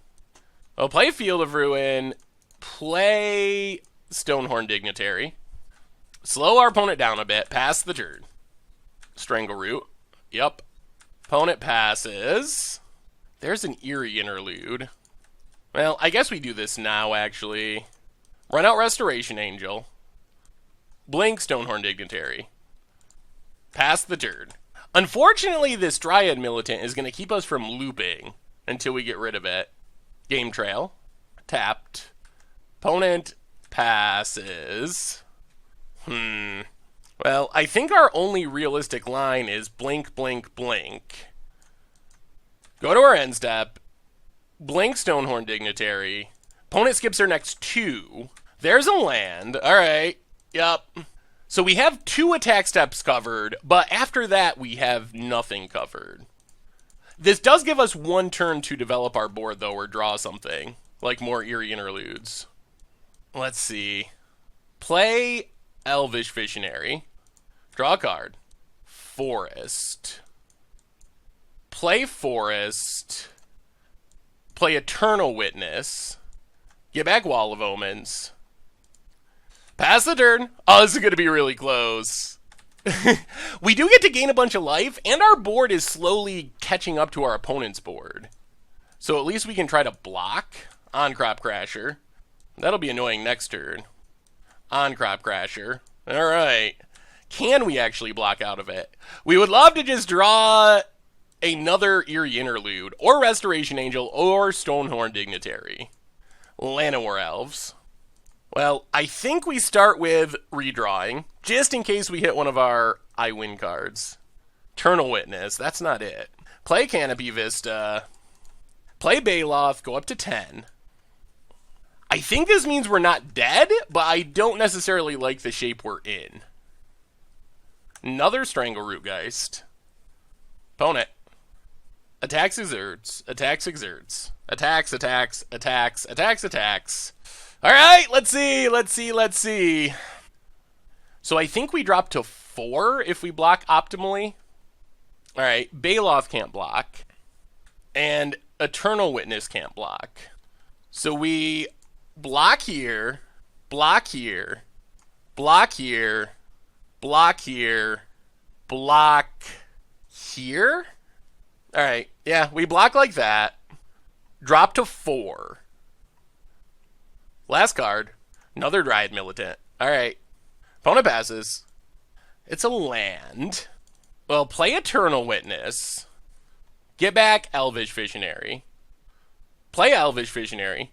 [SPEAKER 1] Oh, play Field of Ruin. Play Stonehorn Dignitary. Slow our opponent down a bit. Pass the turn. Strangleroot. Yup. Opponent passes. There's an Eerie Interlude. Well, I guess we do this now, actually. Run out Restoration Angel. Blink Stonehorn Dignitary. Pass the turn. Unfortunately, this Dryad Militant is going to keep us from looping until we get rid of it. Game Trail. Tapped. Opponent passes. Well, I think our only realistic line is blink, blink, blink. Go to our end step. Blink Stonehorn Dignitary. Opponent skips their next 2. There's a land. Alright. Yep. So we have 2 attack steps covered, but after that we have nothing covered. This does give us 1 turn to develop our board, though, or draw something. Like more Eerie Interludes. Let's see. Play Elvish Visionary. Draw a card. Forest. Play Forest. Play Eternal Witness. Get back Wall of Omens. Pass the turn. Oh, this is going to be really close. We do get to gain a bunch of life, and our board is slowly catching up to our opponent's board. So at least we can try to block on Crop Crasher. That'll be annoying next turn. On Crop Crasher. All right. Can we actually block out of it? We would love to just draw another Eerie Interlude, or Restoration Angel, or Stonehorn Dignitary. Llanowar Elves. Well, I think we start with redrawing, just in case we hit one of our I Win cards. Eternal Witness, that's not it. Play Canopy Vista. Play Baloth, go up to 10. I think this means we're not dead, but I don't necessarily like the shape we're in. Another Strangleroot Geist. Opponent. Attacks, exerts. Attacks, exerts. Attacks, attacks, attacks, attacks, attacks. Alright, let's see. So I think we drop to 4 if we block optimally. Alright, Baloth can't block. And Eternal Witness can't block. So we block here, block here, block here, block here, block here? Alright, yeah, we block like that. Drop to 4. Last card. Another Dryad Militant. Alright. Opponent passes. It's a land. Well, play Eternal Witness. Get back Elvish Visionary. Play Elvish Visionary.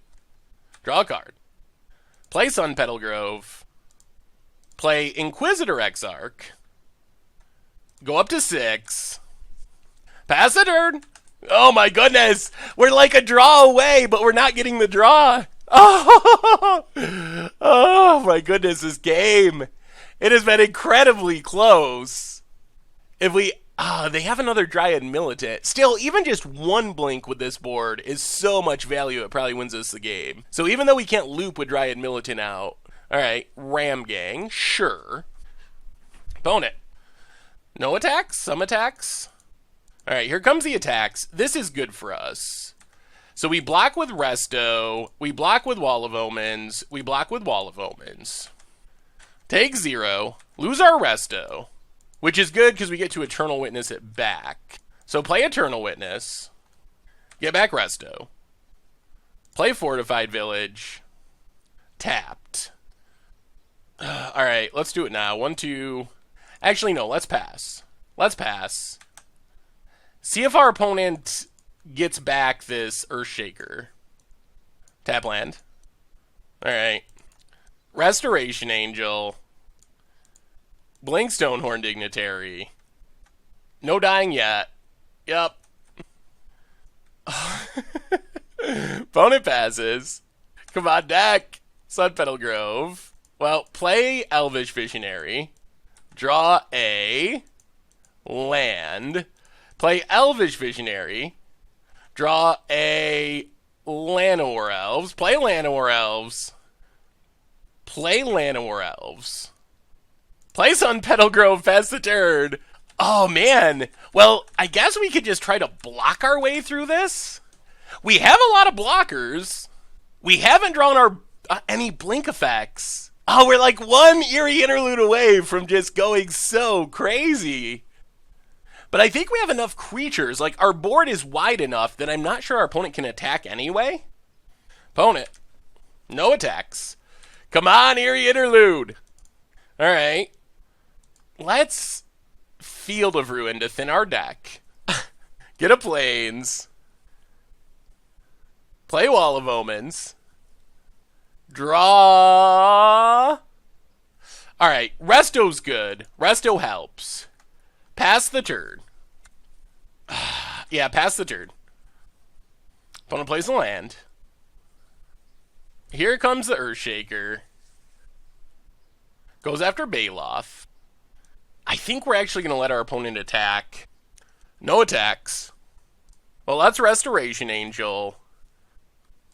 [SPEAKER 1] Draw a card. Play Sun Petal Grove. Play Inquisitor Exarch. Go up to 6. Pass the turn. Oh my goodness. We're like a draw away, but we're not getting the draw. Oh my goodness, this game. It has been incredibly close. If we... they have another Dryad Militant. Still, even just one blink with this board is so much value, it probably wins us the game. So even though we can't loop with Dryad Militant out... Alright, Ram Gang, sure. Opponent. No attacks, some attacks. Alright, here comes the attacks. This is good for us. So we block with Resto, we block with Wall of Omens, we block with Wall of Omens. Take 0, lose our Resto, which is good because we get to Eternal Witness it back. So play Eternal Witness, get back Resto, play Fortified Village, tapped. Alright, let's do it now. 1, 2... Actually, no, let's pass. Let's pass. See if our opponent gets back this Earthshaker. Tap land. Alright. Restoration Angel. Blink Stonehorn Dignitary. No dying yet. Yep. Opponent passes. Come on, deck. Sun Petal Grove. Well, play Elvish Visionary. Draw a land. Play Elvish Visionary. Draw a Llanowar Elves. Play Llanowar Elves. Play Llanowar Elves. Play Sun Petal Grove, pass the turn. Oh, man. Well, I guess we could just try to block our way through this. We have a lot of blockers. We haven't drawn our any blink effects. Oh, we're like one Eerie Interlude away from just going so crazy. But I think we have enough creatures. Like, our board is wide enough that I'm not sure our opponent can attack anyway. Opponent. No attacks. Come on, Eerie Interlude. Alright. Let's Field of Ruin to thin our deck. Get a Plains. Play Wall of Omens. Draw. Alright, Resto's good. Resto helps. Pass the turn. Yeah, pass the turn. Opponent plays a land. Here comes the Earthshaker. Goes after Baloth. I think we're actually going to let our opponent attack. No attacks. Well, that's Restoration Angel.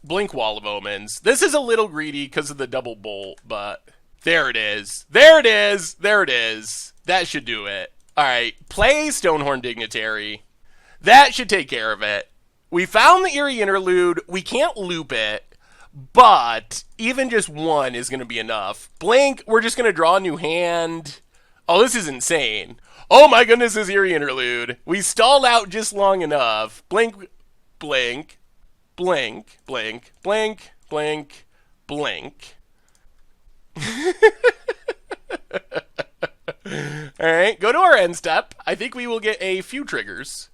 [SPEAKER 1] Blink Wall of Omens. This is a little greedy because of the double bolt, but there it is. There it is. There it is. That should do it. Alright, play Stonehorn Dignitary. That should take care of it. We found the Eerie Interlude. We can't loop it, but even just one is going to be enough. Blink, we're just going to draw a new hand. Oh, this is insane. Oh my goodness, this Eerie Interlude. We stalled out just long enough. Blink, blink, blink, blink, blink, blink, blink. Alright, go to our end step. I think we will get a few triggers.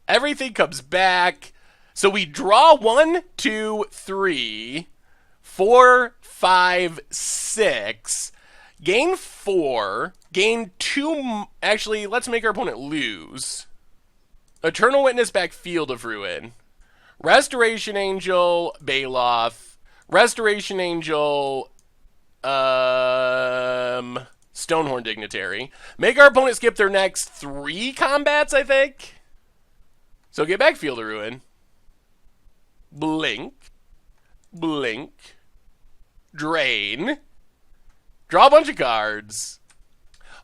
[SPEAKER 1] Everything comes back. So we draw 1, 2, 3, 4, 5, 6. Gain 4. Gain 2. Actually, let's make our opponent lose. Eternal Witness back Field of Ruin. Restoration Angel, Baloth. Restoration Angel, Stonehorn Dignitary. Make our opponent skip their next 3 combats, I think. So get back Field of Ruin. Blink. Blink. Drain. Draw a bunch of cards.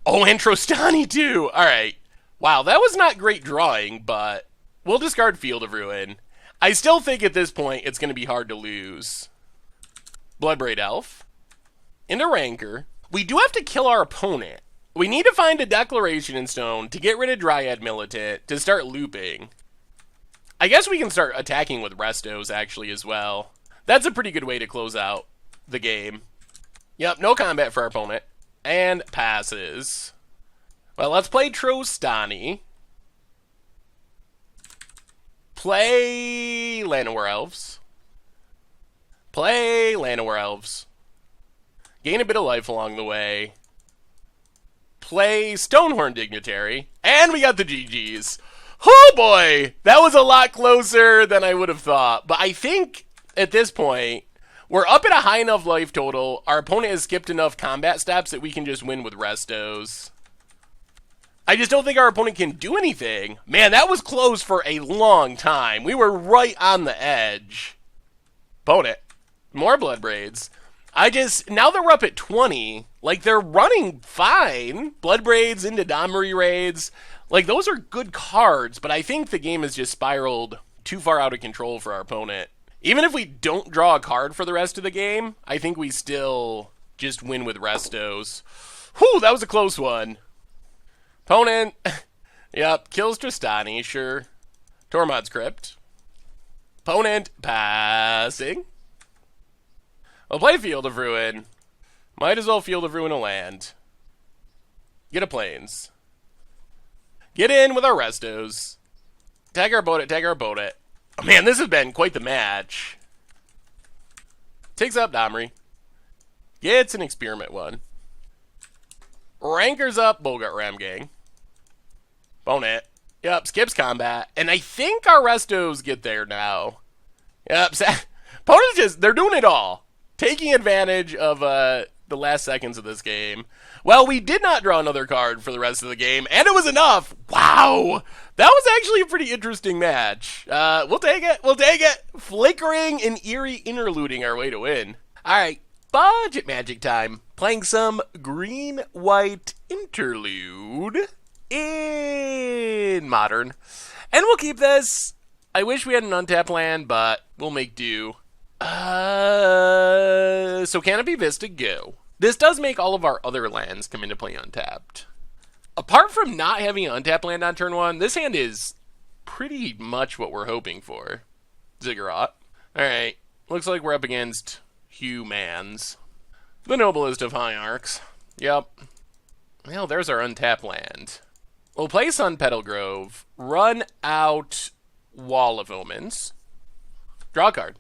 [SPEAKER 1] Oh, and Trostani too. Alright. Wow, that was not great drawing, but we'll discard Field of Ruin. I still think at this point it's going to be hard to lose. Bloodbraid Elf. Into Rancor. We do have to kill our opponent. We need to find a Declaration in Stone to get rid of Dryad Militant to start looping. I guess we can start attacking with Restos actually as well. That's a pretty good way to close out the game. Yep, no combat for our opponent. And passes. Well, let's play Trostani. Play Llanowar Elves. Play Llanowar Elves. Gain a bit of life along the way. Play Stonehorn Dignitary. And we got the GGs. Oh boy! That was a lot closer than I would have thought. But I think at this point, we're up at a high enough life total. Our opponent has skipped enough combat steps that we can just win with Restos. I just don't think our opponent can do anything. Man, that was close for a long time. We were right on the edge. Opponent. More Bloodbraids. Now that we're up at 20, like, they're running fine. Bloodbraids into Domri raids. Like, those are good cards, but I think the game has just spiraled too far out of control for our opponent. Even if we don't draw a card for the rest of the game, I think we still just win with Restos. Whew, that was a close one. Opponent, yep, kills Trostani, sure. Tormod's Crypt. Opponent, passing. We'll play Field of Ruin. Might as well Field of Ruin a land. Get a Plains. Get in with our Restos. Tag our boat it, tag our boat it. Oh man, this has been quite the match. Takes up Domri. Gets an Experiment one. Rancors up Bogart Ram Gang. Opponent. Yep, skips combat. And I think our Restos get there now. Yep, opponents just, they're doing it all. Taking advantage of the last seconds of this game. Well, we did not draw another card for the rest of the game, and it was enough. Wow. That was actually a pretty interesting match. We'll take it. We'll take it. Flickering and Eerie interluding our way to win. All right, budget magic time. Playing some green-white interlude in Modern. And we'll keep this. I wish we had an untapped land, but we'll make do. So Canopy Vista, go. This does make all of our other lands come into play untapped. Apart from not having an untapped land on turn 1, this hand is pretty much what we're hoping for. Ziggurat. Alright, looks like we're up against humans. The noblest of hierarchs. Yep. Well, there's our untapped land. We'll play Sun Petal Grove, run out Wall of Omens, draw a card.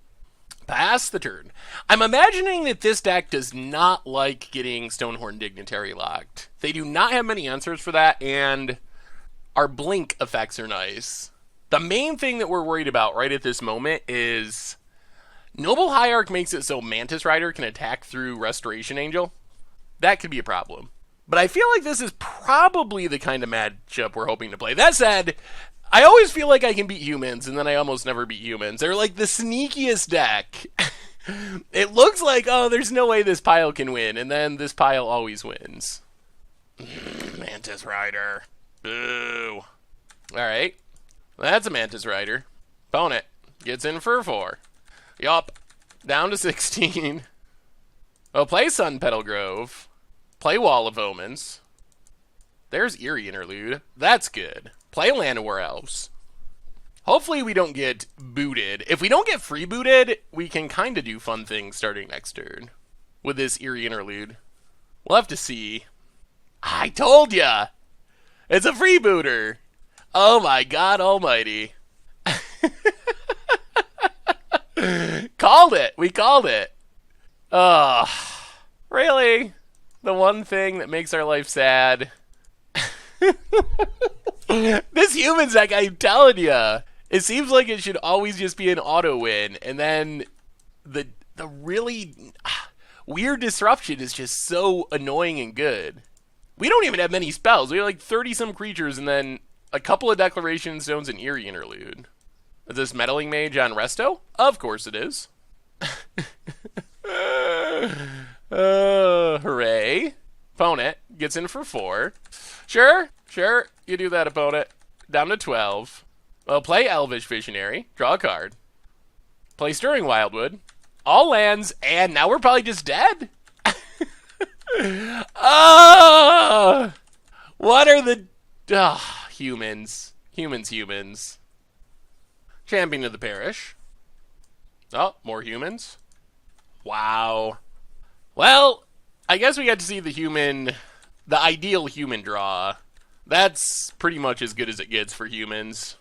[SPEAKER 1] Pass the turn. I'm imagining that this deck does not like getting Stonehorn Dignitary locked. They do not have many answers for that, and our blink effects are nice. The main thing that we're worried about right at this moment is Noble Hierarch makes it so Mantis Rider can attack through Restoration Angel. That could be a problem. But I feel like this is probably the kind of matchup we're hoping to play. That said, I always feel like I can beat humans, and then I almost never beat humans. They're like the sneakiest deck. It looks like, oh, there's no way this pile can win, and then this pile always wins. Mantis Rider. Boo. Alright. That's a Mantis Rider. Opponent gets in for 4. Yup. Down to 16. Oh, play Sun Petal Grove. Play Wall of Omens. There's Eerie Interlude. That's good. Play Llanowar Elves. Hopefully we don't get booted. If we don't get freebooted, we can kind of do fun things starting next turn with this Eerie Interlude. We'll have to see. I told ya! It's a freebooter! Oh my god almighty. Called it! We called it! Ugh. Really? The one thing that makes our life sad. This humans deck, I'm telling ya. It seems like it should always just be an auto win, and then the really weird disruption is just so annoying and good. We don't even have many spells. We have like 30-some creatures and then a couple of Declaration Stones and Eerie Interlude. Is this Meddling Mage on Resto? Of course it is. Hooray. Opponent gets in for 4. Sure, you do that, opponent. Down to 12. Well, play Elvish Visionary. Draw a card. Play Stirring Wildwood. All lands, and now we're probably just dead. What are the... humans. Humans. Champion of the Parish. Oh, more humans. Wow. Well, I guess we got to see the ideal human draw. That's pretty much as good as it gets for humans.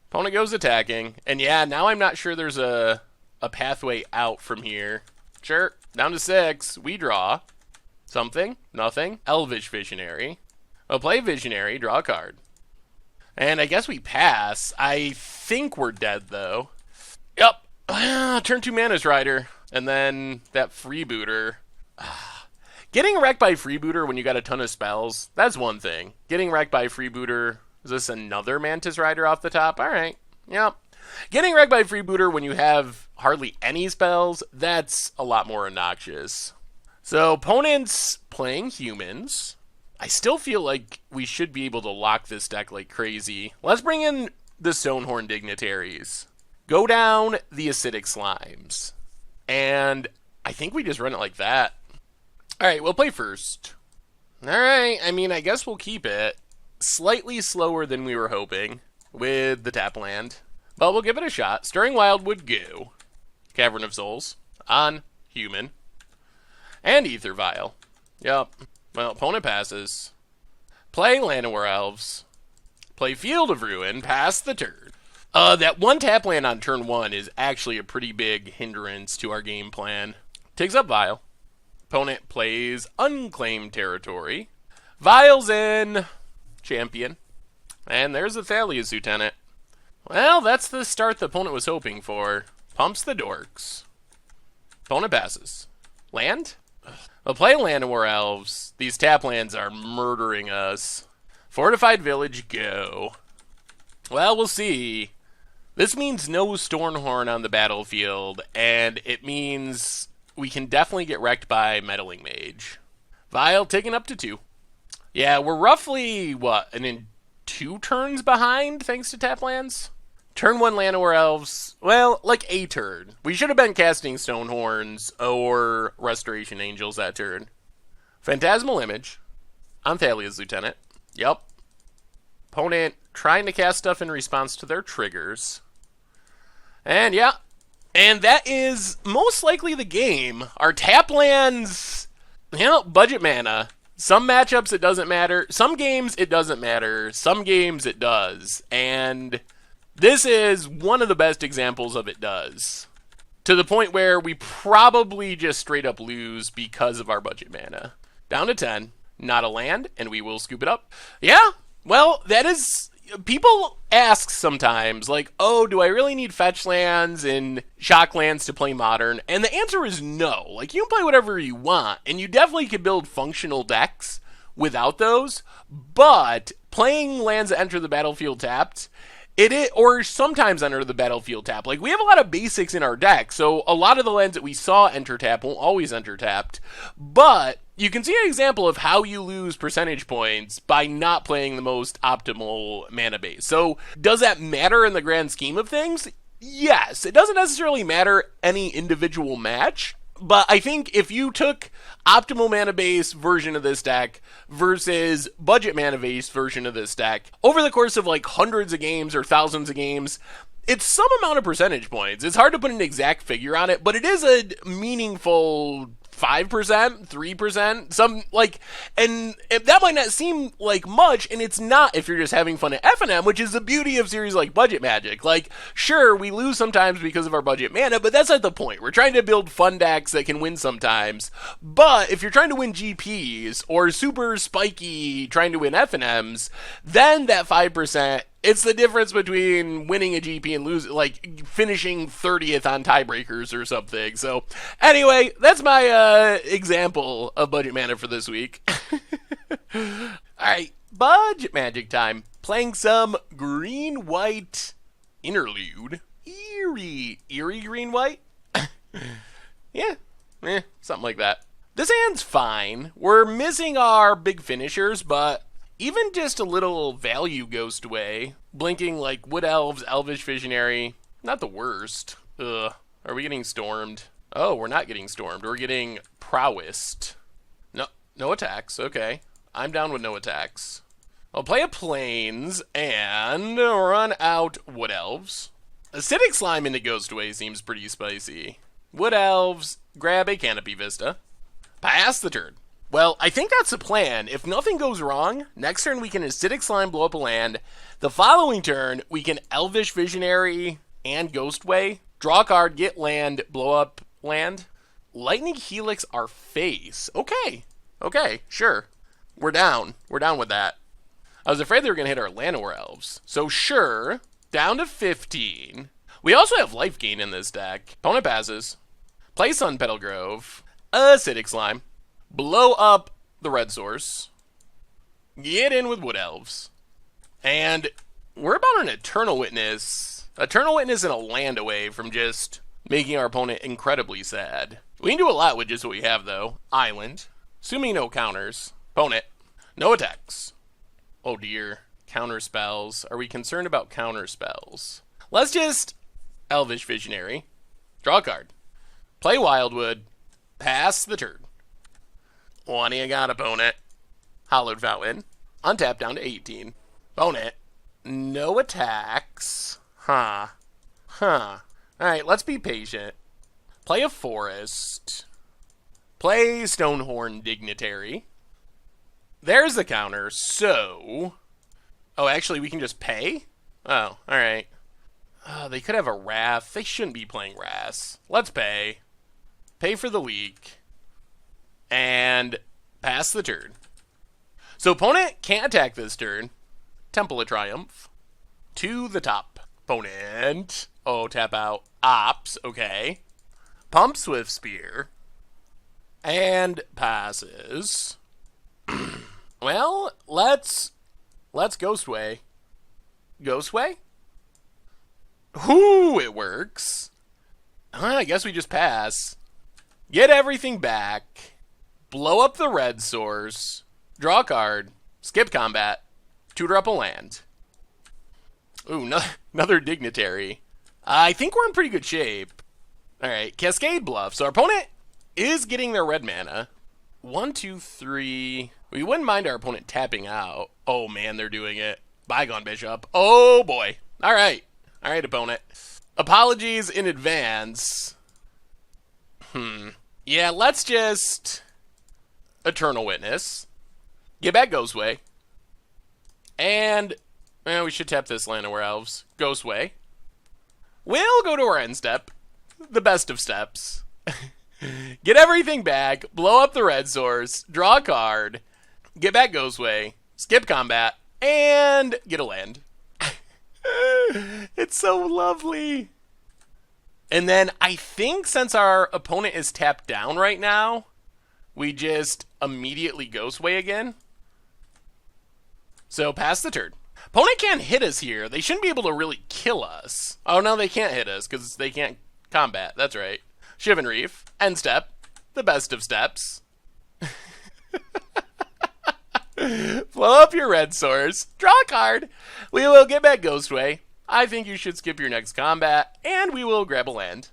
[SPEAKER 1] Opponent goes attacking. And yeah, now I'm not sure there's a pathway out from here. Sure, down to 6. We draw. Something. Nothing. Elvish Visionary. I'll play Visionary, draw a card. And I guess we pass. I think we're dead, though. Yep. Turn 2 Manus Rider. And then that freebooter. Getting wrecked by freebooter when you got a ton of spells, that's one thing. Getting wrecked by freebooter, is this another Mantis Rider off the top? Alright, yep. Getting wrecked by freebooter when you have hardly any spells, that's a lot more obnoxious. So, opponents playing humans. I still feel like we should be able to lock this deck like crazy. Let's bring in the Stonehorn Dignitaries. Go down the Acidic Slimes. And I think we just run it like that. Alright, we'll play first. Alright, I mean, I guess we'll keep it. Slightly slower than we were hoping with the tap land. But we'll give it a shot. Stirring Wildwood, go. Cavern of Souls. On human. And Ether Vial. Yep. Well, opponent passes. Play Llanowar Elves. Play Field of Ruin. Pass the turn. That one tap land on turn 1 is actually a pretty big hindrance to our game plan. Takes up Vial. Opponent plays Unclaimed Territory. Vial's in. Champion. And there's the Thalia's Lieutenant. Well, that's the start the opponent was hoping for. Pumps the dorks. Opponent passes. Land? We'll play Llanowar Elves. These tap lands are murdering us. Fortified Village, go. Well, we'll see. This means no Stormhorn on the battlefield, and it means we can definitely get wrecked by Meddling Mage. Vial taking up to 2. Yeah, we're roughly, in 2 turns behind, thanks to tap lands? Turn 1 Llanowar Elves, well, like a turn. We should have been casting Stonehorns or Restoration Angels that turn. Phantasmal Image on Thalia's Lieutenant. Yep. Opponent trying to cast stuff in response to their triggers. And yeah. And that is most likely the game. Our tap lands, budget mana. Some matchups it doesn't matter. Some games it doesn't matter. Some games it does. And this is one of the best examples of it does. To the point where we probably just straight up lose because of our budget mana. Down to 10. Not a land, and we will scoop it up. Yeah, well, that is... People ask sometimes, like, oh, do I really need fetch lands and shock lands to play Modern? And the answer is no. Like, you can play whatever you want, and you definitely can build functional decks without those, but playing lands that enter the battlefield tapped, or sometimes enter the battlefield tap. Like, we have a lot of basics in our deck, so a lot of the lands that we saw enter tap won't always enter tapped, but you can see an example of how you lose percentage points by not playing the most optimal mana base. So, does that matter in the grand scheme of things? Yes. It doesn't necessarily matter any individual match, But I think if you took optimal mana base version of this deck versus budget mana base version of this deck over the course of like hundreds of games or thousands of games, it's some amount of percentage points. It's hard to put an exact figure on it, but it is a meaningful 5%, 3%, some like, and that might not seem like much, and it's not if you're just having fun at FNM, which is the beauty of series like Budget Magic. Like, sure, we lose sometimes because of our budget mana, but that's not the point. We're trying to build fun decks that can win sometimes. But if you're trying to win GPs or super spiky trying to win FNMs, then that 5%, it's the difference between winning a GP and losing, like finishing 30th on tiebreakers or something. So, anyway, that's my example of budget mana for this week. Alright, budget magic time. Playing some green-white interlude. Eerie. Eerie green-white? Yeah, something like that. This hand's fine. We're missing our big finishers, but even just a little value ghost way, blinking like Wood Elves, Elvish Visionary, not the worst. Ugh. Are we getting stormed? Oh, we're not getting stormed. We're getting prowessed. No attacks. Okay. I'm down with no attacks. I'll play a Plains and run out Wood Elves. Acidic Slime into Ghostway seems pretty spicy. Wood Elves, grab a Canopy Vista. Pass the turn. Well, I think that's the plan. If nothing goes wrong, next turn we can Acidic Slime blow up a land. The following turn, we can Elvish Visionary and Ghostway. Draw a card, get land, blow up land. Lightning Helix our face. Okay, sure. We're down with that. I was afraid they were going to hit our Llanowar Elves. So sure, down to 15. We also have life gain in this deck. Opponent passes. Play Sun Petal Grove. Acidic Slime. Blow up the red source. Get in with Wood Elves. And we're about an Eternal Witness. Eternal Witness and a land away from just making our opponent incredibly sad. We can do a lot with just what we have, though. Island. Assuming no counters. Opponent. No attacks. Oh dear. Counter spells. Are we concerned about counter spells? Let's just Elvish Visionary. Draw a card. Play Wildwood. Pass the turn. What do you got, opponent? Hollowed Fountain. Untap down to 18. Opponent. No attacks. Huh. Alright, let's be patient. Play a Forest. Play Stonehorn Dignitary. There's the counter, so... Oh, actually, we can just pay? Oh, alright. They could have a Wrath. They shouldn't be playing Wrath. Let's pay. Pay for the leak. And pass the turn. So opponent can't attack this turn. Temple of Triumph. To the top. Opponent. Oh, tap out. Ops. Okay. Pump Swift Spear. And passes. Well, let's Ghostway. Ghostway? Ooh, it works. I guess we just pass. Get everything back. Blow up the red source. Draw a card. Skip combat. Tutor up a land. Ooh, another Dignitary. I think we're in pretty good shape. Alright, Cascade Bluff. So our opponent is getting their red mana. 1, 2, 3. We wouldn't mind our opponent tapping out. Oh man, they're doing it. Bygone Bishop. Oh boy. Alright, opponent. Apologies in advance. Yeah, let's just Eternal Witness. Get back Ghostway. And we should tap this Llanowar Elves. Ghostway. We'll go to our end step. The best of steps. Get everything back. Blow up the red source. Draw a card. Get back Ghostway. Skip combat. And get a land. It's so lovely. And then I think since our opponent is tapped down right now, we just immediately Ghostway again. So pass the turn. Opponent can't hit us here. They shouldn't be able to really kill us. Oh no, they can't hit us because they can't combat. That's right. Shivan Reef. End step. The best of steps. Blow up your red source. Draw a card. We will get back Ghostway. I think you should skip your next combat, and we will grab a land.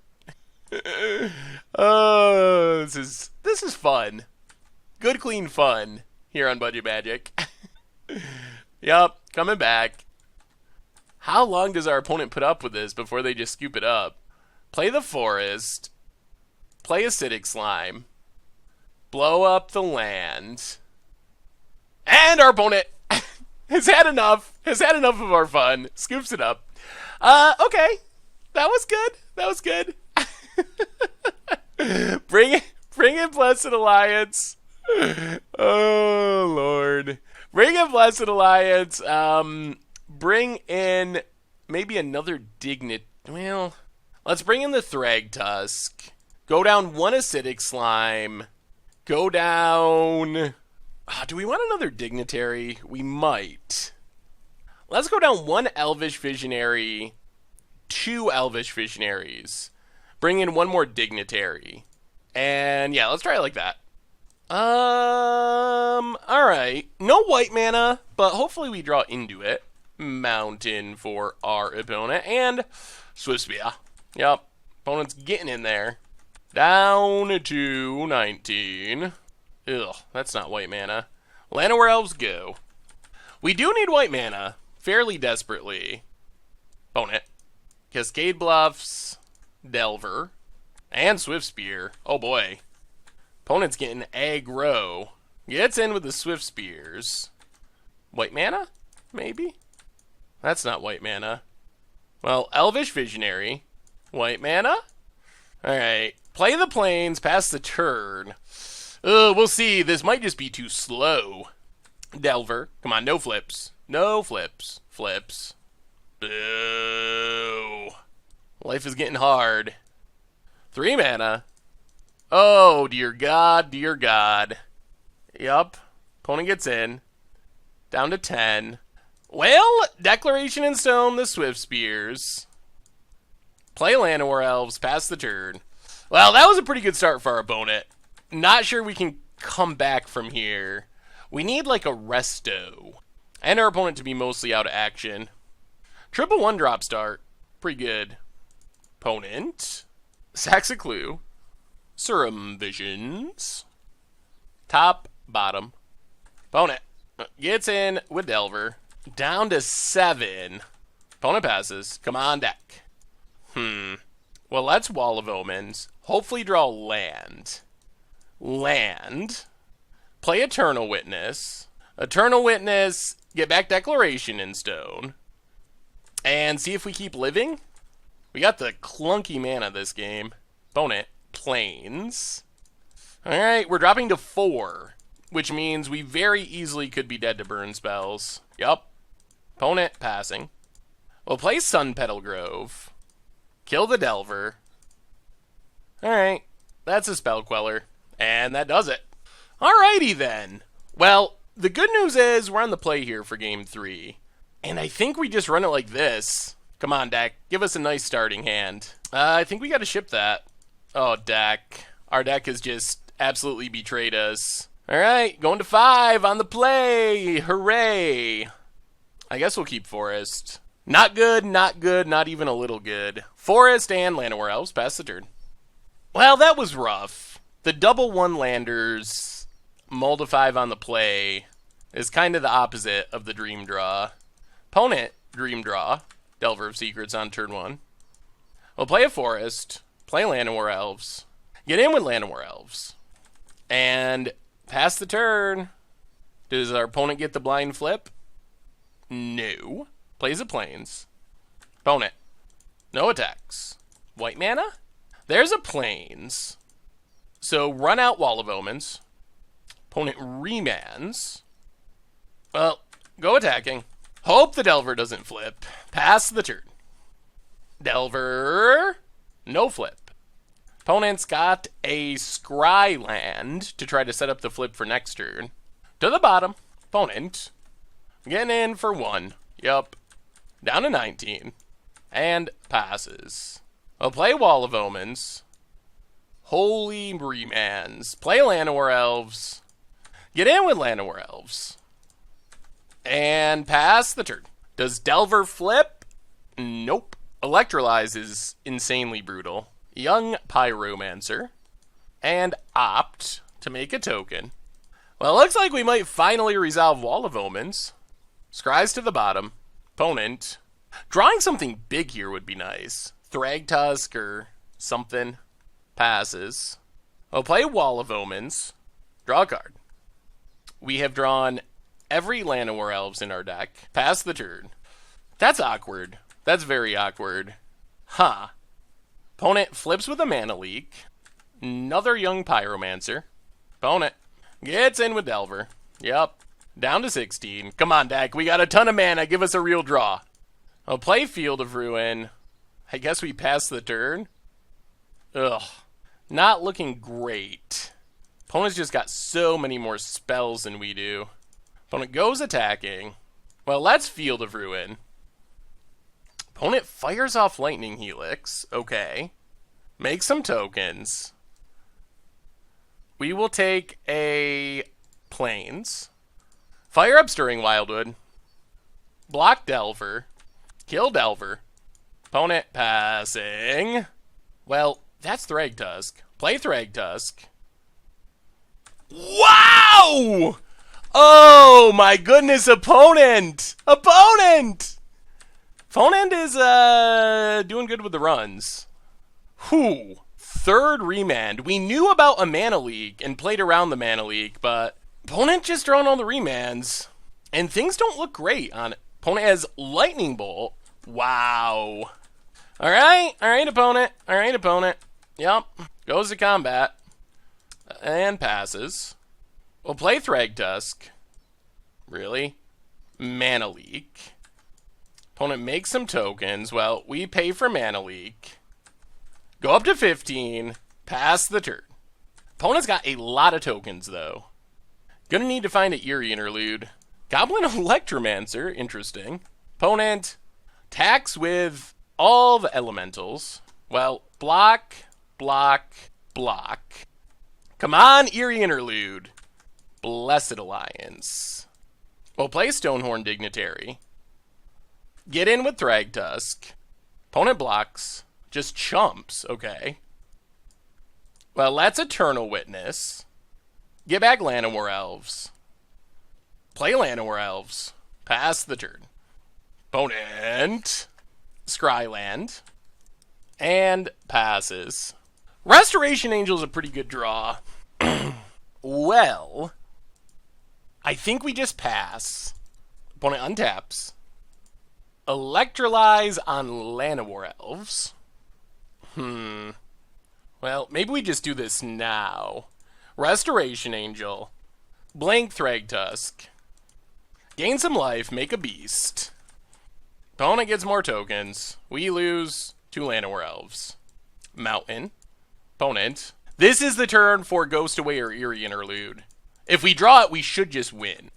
[SPEAKER 1] Oh, this is fun. Good, clean fun here on Budget Magic. Yup, coming back. How long does our opponent put up with this before they just scoop it up? Play the forest. Play acidic slime. Blow up the land. And our opponent has had enough. Has had enough of our fun. Scoops it up. Okay. That was good. That was good. Bring in Blessed Alliance. Oh, Lord. Bring in Blessed Alliance. Bring in maybe another Dignit. Well, let's bring in the Thragtusk. Go down one Acidic Slime. Go down... do we want another Dignitary? We might. Let's go down one Elvish Visionary, two Elvish Visionaries. Bring in one more Dignitary. And yeah, let's try it like that. Alright. No white mana, but hopefully we draw into it. Mountain for our opponent. And Swiftspear. Yep. Opponent's getting in there. Down to 19. Ugh, that's not white mana. Llanowar Elves go. We do need white mana. Fairly desperately. Opponent. Cascade Bluffs. Delver. And Swiftspear. Oh boy. Opponent's getting aggro. Gets in with the Swiftspears. White mana? Maybe? That's not white mana. Well, Elvish Visionary. White mana? Alright. Play the plains, pass the turn. We'll see. This might just be too slow. Delver. Come on, no flips. No flips. Flips. Boo. Life is getting hard. 3 mana. Oh, dear God, dear God. Yup. Opponent gets in. Down to 10. Well, Declaration in Stone, the Swiftspears. Play Llanowar Elves, pass the turn. Well, that was a pretty good start for our opponent. Not sure we can come back from here. We need like a resto. And our opponent to be mostly out of action. Triple 1-drop start. Pretty good. Opponent. Sacks a Clue. Serum Visions. Top, bottom. Opponent. Gets in with Delver. Down to 7. Opponent passes. Come on, deck. Well, let's Wall of Omens. Hopefully draw land. Land. Play Eternal Witness. Eternal Witness. Get back Declaration in Stone. And see if we keep living. We got the clunky mana this game. Opponent. Plains. Alright, we're dropping to 4. Which means we very easily could be dead to burn spells. Yup. Opponent passing. We'll play Sun Petal Grove. Kill the Delver. Alright. That's a Spell Queller. And that does it. Alrighty then. Well, the good news is we're on the play here for game 3. And I think we just run it like this. Come on, deck. Give us a nice starting hand. I think we gotta ship that. Oh, deck. Our deck has just absolutely betrayed us. Alright, going to 5 on the play. Hooray. I guess we'll keep Forest. Not good, not good, not even a little good. Forest and Llanowar Elves pass the turn. Well, that was rough. The double 1-landers, mull to 5 on the play, is kind of the opposite of the Dream Draw. Opponent, Dream Draw. Delver of Secrets on turn 1. We'll play a Forest, play Llanowar Elves, get in with Llanowar Elves, and pass the turn. Does our opponent get the blind flip? No. Plays a Plains. Opponent. No attacks. White mana? There's a Plains. So run out Wall of Omens. Opponent remands. Well, go attacking. Hope the Delver doesn't flip. Pass the turn. Delver. No flip. Opponent's got a Scry land to try to set up the flip for next turn. To the bottom. Opponent. Getting in for 1. Yup. Down to 19. And passes. I'll play Wall of Omens. Holy remands. Play Llanowar Elves. Get in with Llanowar Elves. And pass the turn. Does Delver flip? Nope. Electrolyze is insanely brutal. Young Pyromancer, and opt to make a token. Well, it looks like we might finally resolve Wall of Omens. Scries to the bottom. Opponent. Drawing something big here would be nice. Thragtusk or something. Passes. We'll play Wall of Omens. Draw a card. We have drawn every Llanowar Elves in our deck. Pass the turn. That's awkward. That's very awkward. Huh. Opponent flips with a mana leak. Another Young Pyromancer. Opponent gets in with Delver. Yep. Down to 16. Come on, deck. We got a ton of mana. Give us a real draw. I'll play Field of Ruin. I guess we pass the turn. Ugh. Not looking great. Opponent's just got so many more spells than we do. Opponent goes attacking. Well, let's Field of Ruin. Opponent fires off Lightning Helix. Okay. Make some tokens. We will take a Plains. Fire up Stirring Wildwood. Block Delver. Kill Delver. Opponent passing. Well, that's Thragtusk. Play Thragtusk. Wow! Oh my goodness, opponent! Opponent! Opponent is doing good with the runs. Whew. Third remand. We knew about a mana leak and played around the mana leak, but opponent just drawn all the remands. And things don't look great on it. Opponent has Lightning Bolt. Wow. Alright, opponent. Alright, opponent. Yep. Goes to combat. And passes. We'll play Thragtusk. Really? Mana leak. Opponent makes some tokens. Well, we pay for mana leak. Go up to 15. Pass the turn. Opponent's got a lot of tokens, though. Gonna need to find an Eerie Interlude. Goblin Electromancer. Interesting. Opponent attacks with all the elementals. Well, block, block, block. Come on, Eerie Interlude. Blessed Alliance. We'll play Stonehorn Dignitary. Get in with Thragtusk. Opponent blocks. Just chumps. Okay. Well, that's Eternal Witness. Get back Llanowar Elves. Play Llanowar Elves. Pass the turn. Opponent. Scryland. And passes. Restoration Angel is a pretty good draw. Well, I think we just pass. Opponent untaps. Electrolyze on Llanowar Elves. Well, maybe we just do this now. Restoration Angel. Blank Thragtusk. Gain some life, make a beast. Opponent gets more tokens. We lose 2 Llanowar Elves. Mountain. Opponent. This is the turn for Ghost Away or Eerie Interlude. If we draw it, we should just win.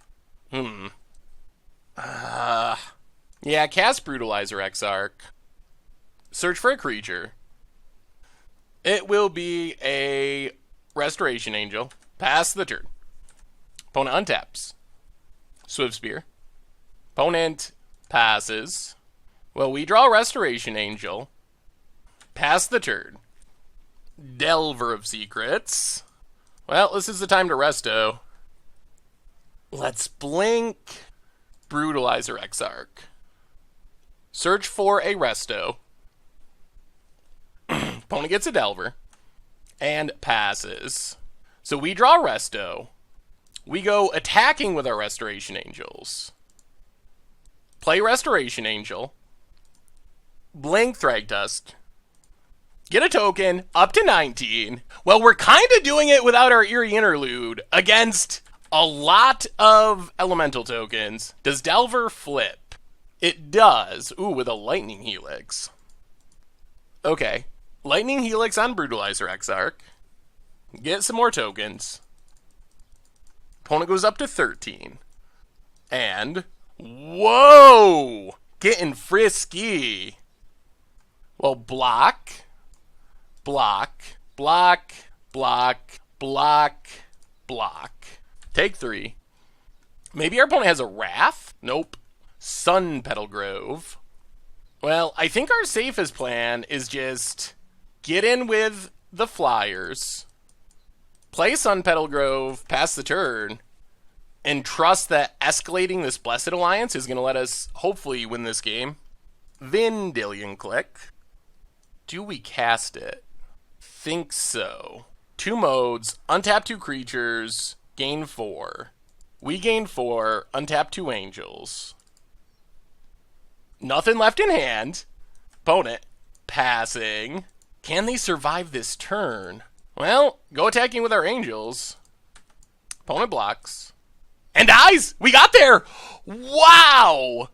[SPEAKER 1] Yeah, cast Brutalizer Exarch. Search for a creature. It will be a Restoration Angel. Pass the turn. Opponent untaps. Swift Spear. Opponent passes. Well, we draw Restoration Angel. Pass the turn. Delver of Secrets. Well, this is the time to resto. Let's blink Brutalizer Exarch. Search for a resto. Opponent gets a Delver. And passes. So we draw resto. We go attacking with our Restoration Angels. Play Restoration Angel. Blink Thragtusk. Get a token, up to 19. Well, we're kind of doing it without our Eerie Interlude against a lot of elemental tokens. Does Delver flip? It does. Ooh, with a Lightning Helix. Okay. Lightning Helix on Brutalizer Exarch. Get some more tokens. Opponent goes up to 13. And, whoa! Getting frisky. Well, block. Block, block, block, block, block. Take 3. Maybe our opponent has a Wrath? Nope. Sun Petal Grove. Well, I think our safest plan is just get in with the Flyers, play Sunpetal Grove, pass the turn, and trust that escalating this Blessed Alliance is going to let us hopefully win this game. Vendilion Click. Do we cast it? Think so. 2 modes, untap 2 creatures, gain 4. We gain 4, untap 2 angels. Nothing left in hand. Opponent, passing. Can they survive this turn? Well, go attacking with our angels. Opponent blocks. And dies! We got there! Wow!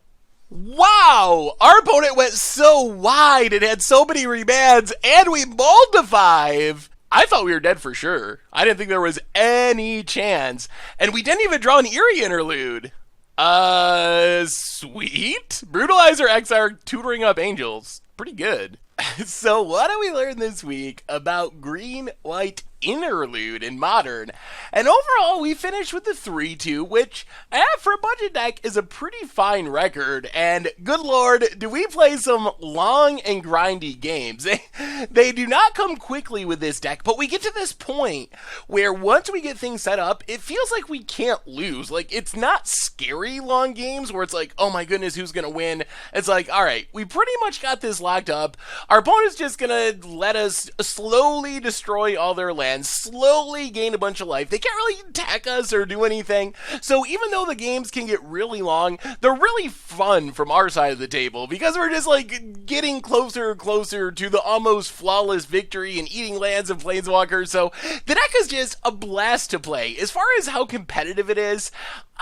[SPEAKER 1] Wow! Our opponent went so wide and had so many remands, and we mulled to 5! I thought we were dead for sure. I didn't think there was any chance. And we didn't even draw an Eerie Interlude. Sweet. Brutalizer Exarch tutoring up angels. Pretty good. So what do we learn this week about green-white Interlude in Modern? And overall, we finished with the 3-2, which, for a budget deck, is a pretty fine record. And good lord, do we play some long and grindy games. They do not come quickly with this deck, but we get to this point where once we get things set up, it feels like we can't lose. Like, it's not scary long games where it's like, oh my goodness, who's gonna win? It's like, alright, we pretty much got this locked up. Our opponent's just gonna let us slowly destroy all their lands, slowly gain a bunch of life. They can't really attack us or do anything. So even though the games can get really long, they're really fun from our side of the table because we're just like getting closer and closer to the almost flawless victory and eating lands and planeswalkers. So the deck is just a blast to play. As far as how competitive it is,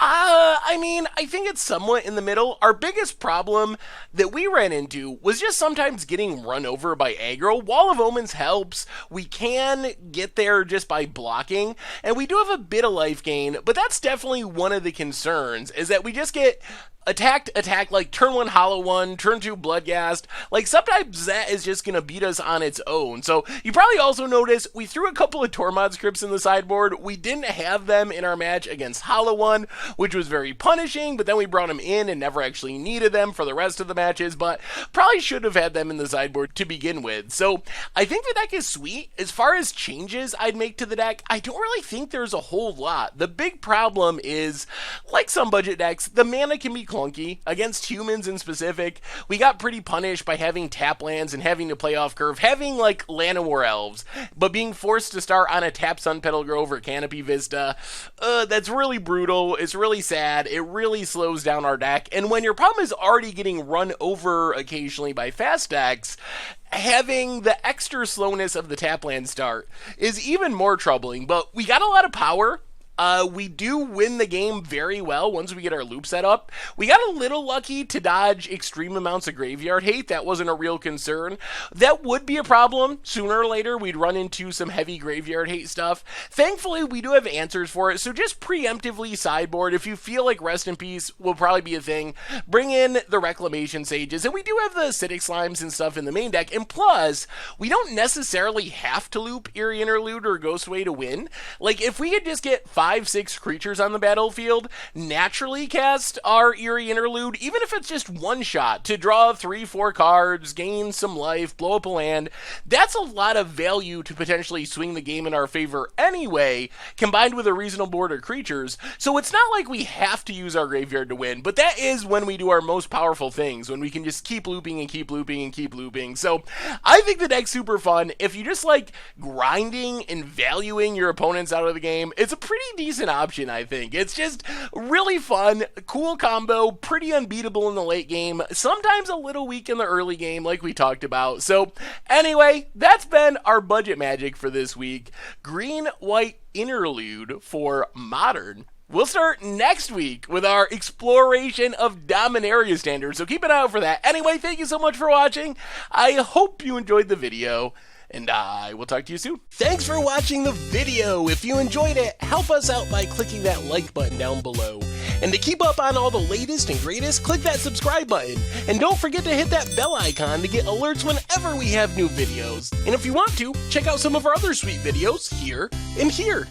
[SPEAKER 1] I mean, I think it's somewhat in the middle. Our biggest problem that we ran into was just sometimes getting run over by aggro. Wall of Omens helps. We can get there just by blocking, and we do have a bit of life gain, but that's definitely one of the concerns, is that we just get attack, like turn 1 Hollow 1, turn 2 Bloodghast. Like sometimes that is just going to beat us on its own. So you probably also notice we threw a couple of Tormod scripts in the sideboard. We didn't have them in our match against Hollow 1, which was very punishing, but then we brought them in and never actually needed them for the rest of the matches, but probably should have had them in the sideboard to begin with. So I think the deck is sweet. As far as changes I'd make to the deck, I don't really think there's a whole lot. The big problem is, like some budget decks, the mana can be clunky. Against humans in specific, we got pretty punished by having tap lands and having to play off curve, having like Llanowar Elves, but being forced to start on a tap Sunpetal Grove or Canopy Vista. That's really brutal. It's really sad. It really slows down our deck. And when your problem is already getting run over occasionally by fast decks, having the extra slowness of the tap land start is even more troubling. But we got a lot of power. We do win the game very well once we get our loop set up. We got a little lucky to dodge extreme amounts of graveyard hate. That wasn't a real concern. That would be a problem. Sooner or later, we'd run into some heavy graveyard hate stuff. Thankfully, we do have answers for it, so just preemptively sideboard. If you feel like Rest in Peace will probably be a thing, bring in the Reclamation Sages, and we do have the Acidic Slimes and stuff in the main deck, and plus, we don't necessarily have to loop Eerie Interlude or Ghostway to win. Like, if we could just get 5-6 creatures on the battlefield, naturally cast our Eerie Interlude, even if it's just one shot, to draw 3-4 cards, gain some life, blow up a land, that's a lot of value to potentially swing the game in our favor anyway, combined with a reasonable board of creatures. So it's not like we have to use our graveyard to win, but that is when we do our most powerful things, when we can just keep looping and keep looping and keep looping. So I think the deck's super fun. If you just like grinding and valuing your opponents out of the game, it's a pretty decent option, I think. It's just really fun, cool combo, pretty unbeatable in the late game, sometimes a little weak in the early game like we talked about. So anyway, that's been our budget magic for this week. Green-white Interlude for Modern. We'll start next week with our exploration of Dominaria standards, so keep an eye out for that. Anyway, thank you so much for watching. I hope you enjoyed the video, and I will talk to you soon. Thanks for watching the video. If you enjoyed it, help us out by clicking that like button down below. And to keep up on all the latest and greatest, click that subscribe button. And don't forget to hit that bell icon to get alerts whenever we have new videos. And if you want to, check out some of our other sweet videos here and here.